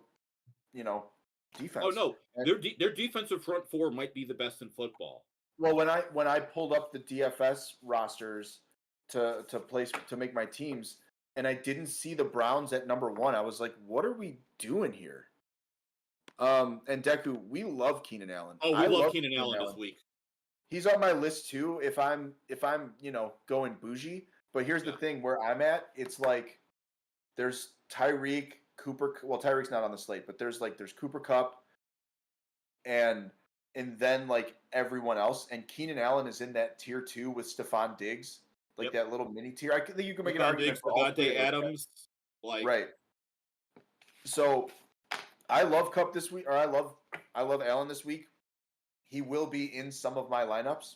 defense. Oh no, their defensive front four might be the best in football. Well, when I pulled up the DFS rosters to make my teams, and I didn't see the Browns at number 1, I was like, what are we doing here? And Deku, we love Keenan Allen. Oh, we love Keenan Allen this week. He's on my list too. If I'm going bougie, but here's the thing: where I'm at, it's like there's Tyreek, Cooper. Well, Tyreek's not on the slate, but there's Cooper Kupp, and then like everyone else, and Keenan Allen is in that tier 2 with Stephon Diggs, that little mini tier. I think you can make an argument for all three. Adams, right. So I love Kupp this week, or I love Allen this week. He will be in some of my lineups,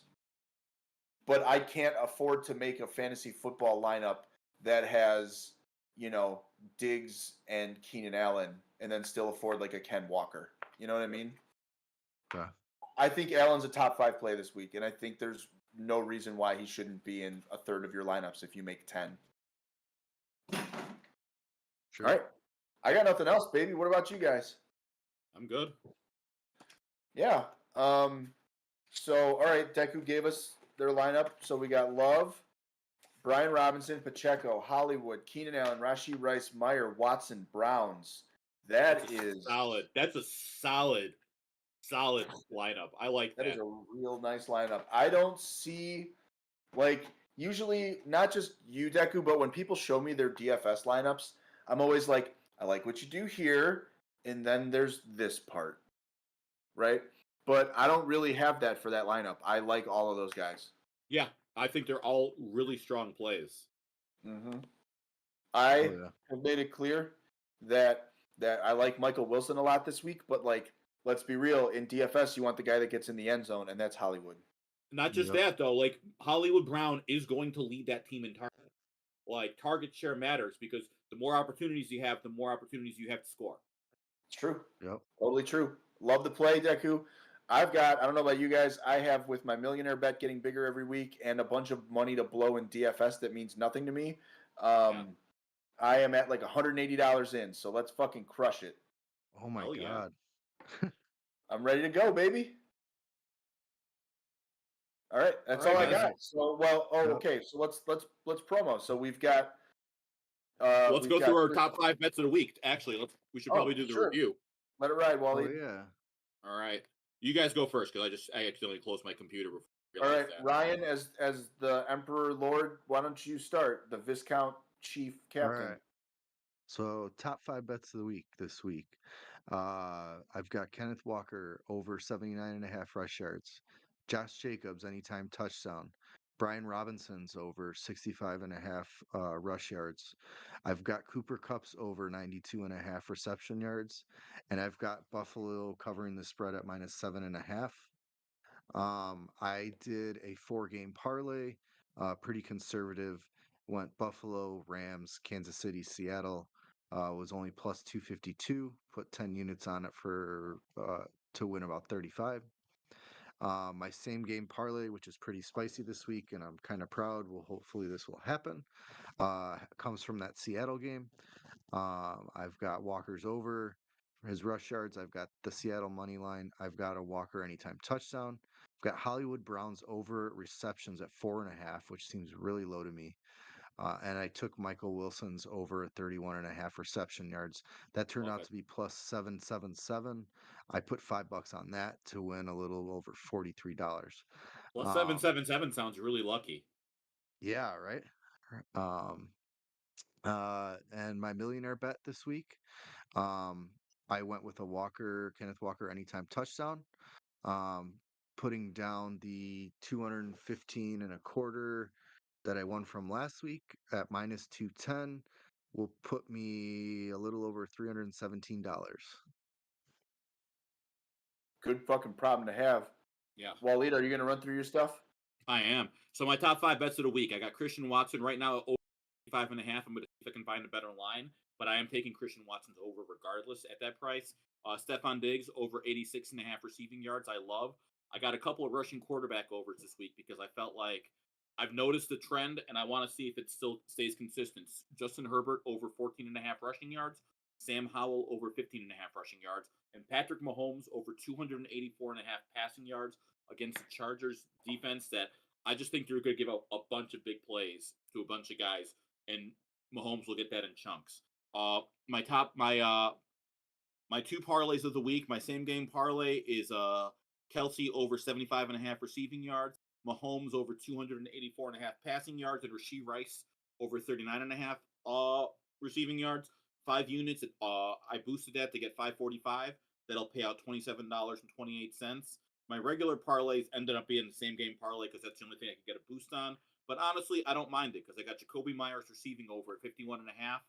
but I can't afford to make a fantasy football lineup that has, Diggs and Keenan Allen, and then still afford like a Ken Walker. You know what I mean? Yeah. I think Allen's a top 5 play this week, and I think there's no reason why he shouldn't be in a third of your lineups if you make 10. Sure. All right. I got nothing else, baby. What about you guys? I'm good. Yeah. So, all right, Deku gave us their lineup. So we got Love, Brian Robinson, Pacheco, Hollywood, Keenan Allen, Rashee Rice, Meyer, Watson, Browns. That's solid. That's a solid lineup. I like that. That is a real nice lineup. I don't see, usually, not just you, Deku, but when people show me their DFS lineups, I'm always like, I like what you do here, and then there's this part, right? But I don't really have that for that lineup. I like all of those guys. Yeah, I think they're all really strong plays. Mm-hmm. I have made it clear that I like Michael Wilson a lot this week, but let's be real, in DFS, you want the guy that gets in the end zone, and that's Hollywood. Not just that, though. Hollywood Brown is going to lead that team in target. Target share matters because the more opportunities you have, the more opportunities you have to score. It's true. Yep. Totally true. Love the play, Deku. I don't know about you guys, I have, with my millionaire bet getting bigger every week and a bunch of money to blow in DFS that means nothing to me, I am at $180 in, so let's fucking crush it. Oh my God. Yeah. I'm ready to go, baby. All right, that's all I got. So, okay. So let's promo. So we've got. Let's go through our top 5 bets of the week. Actually, we should probably do the review. Let it ride, Waleed. Oh yeah. All right, you guys go first because I accidentally closed my computer before. All right, Ryan, as the Emperor Lord, why don't you start, the Viscount Chief Captain? All right. So top 5 bets of the week this week. I've got Kenneth Walker over 79.5 rush yards. Josh Jacobs anytime touchdown. Brian Robinson's over 65.5 rush yards. I've got Cooper Kupp's over 92.5 reception yards, and I've got Buffalo covering the spread at -7.5. I did a 4-game parlay, pretty conservative. Went Buffalo, Rams, Kansas City, Seattle. Was only plus 252. Put 10 units on it for to win about 35. My same game parlay, which is pretty spicy this week, and I'm kind of proud. Well, hopefully this will happen. Comes from that Seattle game. I've got Walker's over for his rush yards. I've got the Seattle money line. I've got a Walker anytime touchdown. I've got Hollywood Browns over receptions at 4.5, which seems really low to me. And I took Michael Wilson's over 31.5 reception yards. That turned Love out it. to be plus 777. I put $5 on that to win a little over $43. Plus 777 sounds really lucky. Yeah, right. And my millionaire bet this week, I went with a Kenneth Walker anytime touchdown. Um, putting down the 215 and a quarter that I won from last week at minus 210 will put me a little over $317. Good fucking problem to have. Yeah. Waleed, are you going to run through your stuff? I am. So my top 5 bets of the week. I got Christian Watson right now at over 5.5. I'm going to see if I can find a better line, but I am taking Christian Watson's over regardless at that price. Stephon Diggs over 86.5 receiving yards. I love. I got a couple of rushing quarterback overs this week because I felt like I've noticed the trend and I want to see if it still stays consistent. Justin Herbert over 14.5 rushing yards. Sam Howell over 15.5 rushing yards. And Patrick Mahomes over 284.5 passing yards against the Chargers defense that I just think they're going to give a bunch of big plays to a bunch of guys, and Mahomes will get that in chunks. My 2 parlays of the week. My same game parlay is Kelsey over 75.5 receiving yards, Mahomes over 284.5 passing yards, and Rashee Rice over 39.5 receiving yards. 5 units. I boosted that to get 545. That'll pay out $27.28. My regular parlays ended up being the same game parlay because that's the only thing I could get a boost on. But honestly, I don't mind it because I got Jacoby Myers receiving over at 51.5,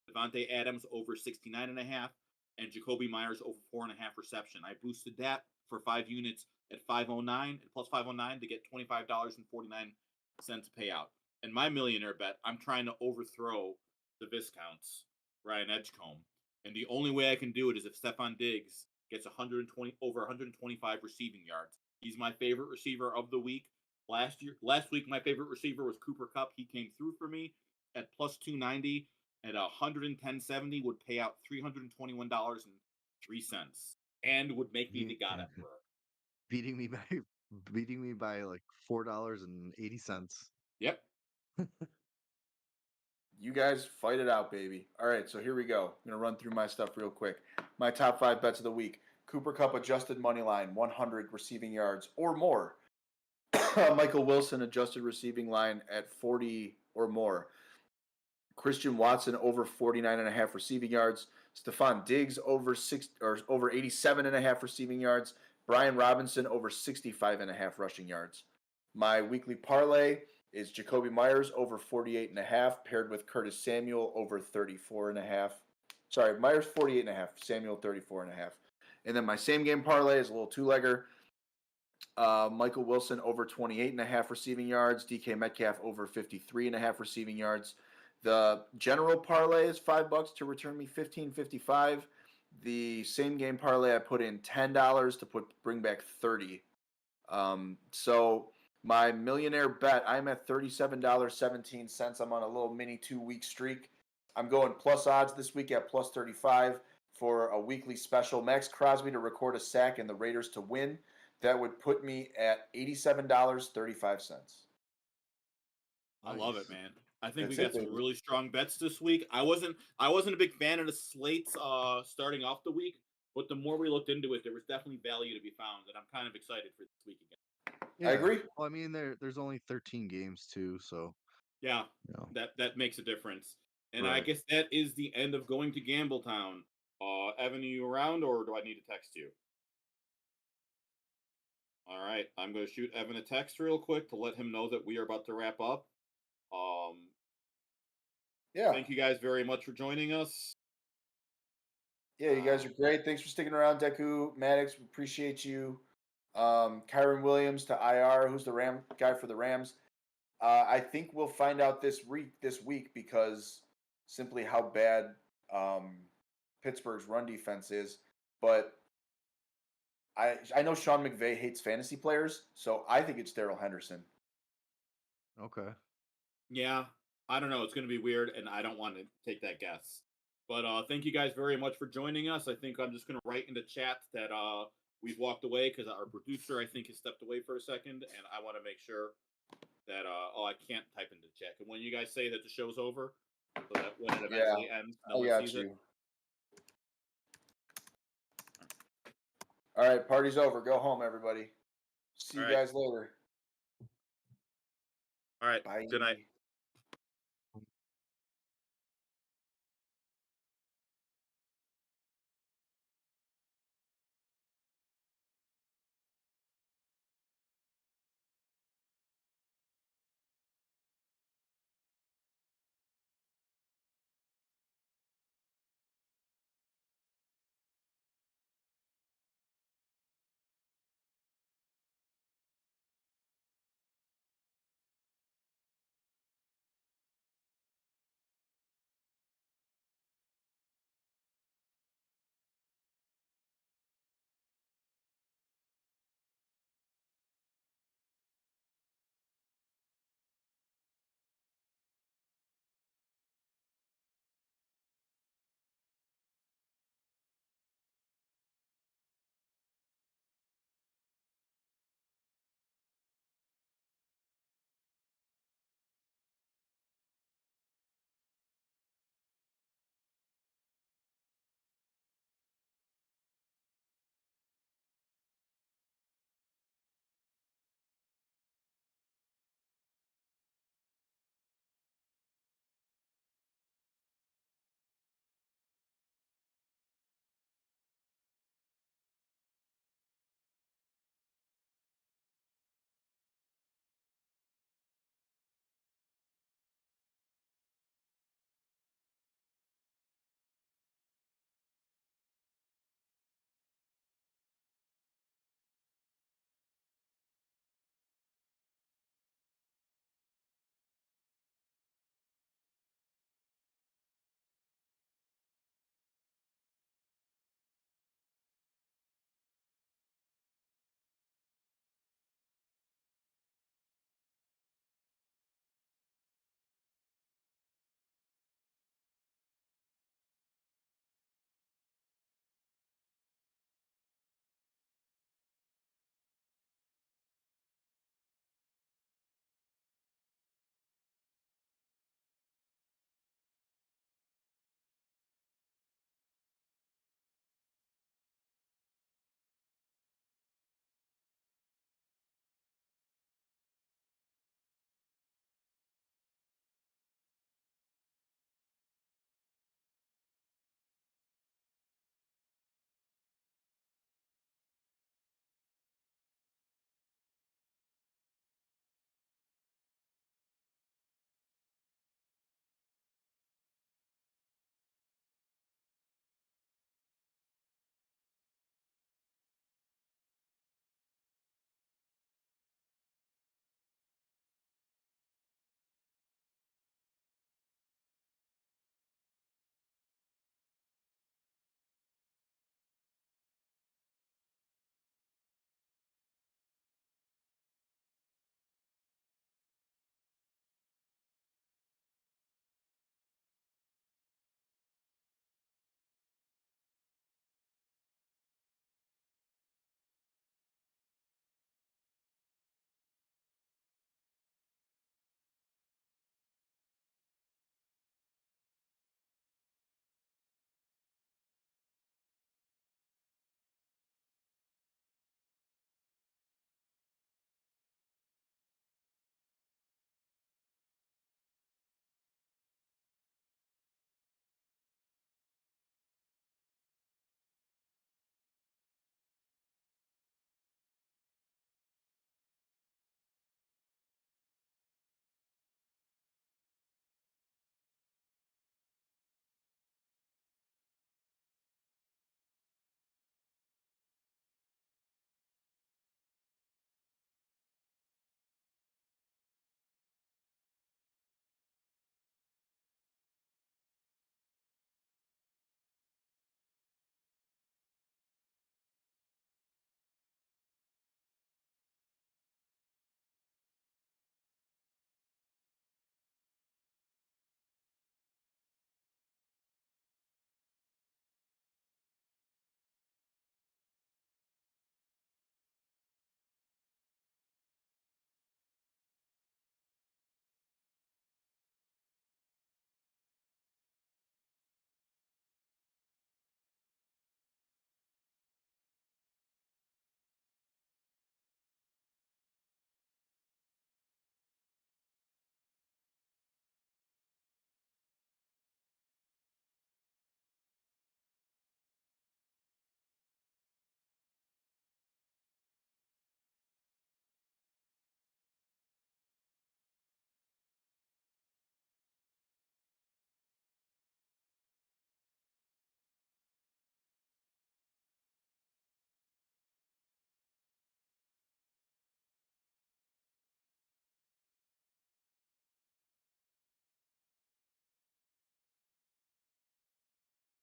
Devontae Adams over 69.5, and Jacoby Myers over 4.5 reception. I boosted that for 5 units at 509 and plus 509 to get $25.49 payout. And my millionaire bet, I'm trying to overthrow the Viscounts, Ryan Edgecombe. And the only way I can do it is if Stephon Diggs gets over 125 receiving yards. He's my favorite receiver of the week. Last week, my favorite receiver was Cooper Kupp. He came through for me at plus 290 at 110.70 would pay out $321.03 and would make me the God Emperor. Beating me by like $4.80. Yep. You guys fight it out, baby. All right, so here we go. I'm going to run through my stuff real quick. My top 5 bets of the week. Cooper Kupp adjusted money line, 100 receiving yards or more. Michael Wilson adjusted receiving line at 40 or more. Christian Watson over 49.5 receiving yards. Stephon Diggs over 87.5 receiving yards. Brian Robinson over 65.5 rushing yards. My weekly parlay is Jacoby Myers over 48.5 paired with Curtis Samuel over 34.5. Sorry, Myers 48.5, Samuel 34.5. And then my same game parlay is a little 2-legger. Michael Wilson over 28.5 receiving yards. DK Metcalf over 53.5 receiving yards. The general parlay is $5 to return me $15.55. The same game parlay I put in $10 to bring back $30. So my millionaire bet, I'm at $37.17. I'm on a little mini 2-week streak. I'm going plus odds this week at plus 35 for a weekly special. Max Crosby to record a sack and the Raiders to win. That would put me at $87.35. I love it, man. I think we got some really strong bets this week. I wasn't a big fan of the slates starting off the week, but the more we looked into it, there was definitely value to be found, and I'm kind of excited for this week again. Yeah. I agree. Well, I mean, there's only 13 games too, so yeah, that makes a difference. And right. I guess that is the end of going to Gambletown. Evan, are you around, or do I need to text you? All right, I'm going to shoot Evan a text real quick to let him know that we are about to wrap up. Yeah. Thank you guys very much for joining us. Yeah, you guys are great. Thanks for sticking around, Deku, Maddox. We appreciate you. Kyron Williams to IR, who's the Ram guy for the Rams. I think we'll find out this week because simply how bad Pittsburgh's run defense is. But I know Sean McVay hates fantasy players, so I think it's Darrell Henderson. Okay. Yeah, I don't know. It's going to be weird, and I don't want to take that guess. But thank you guys very much for joining us. I think I'm just going to write in the chat that we've walked away because our producer, I think, has stepped away for a second, and I want to make sure that I can't type into the chat. And when you guys say that the show's over, so that when it eventually ends, no one sees it. All right, party's over. Go home, everybody. See you guys later. All right. Bye. Good night.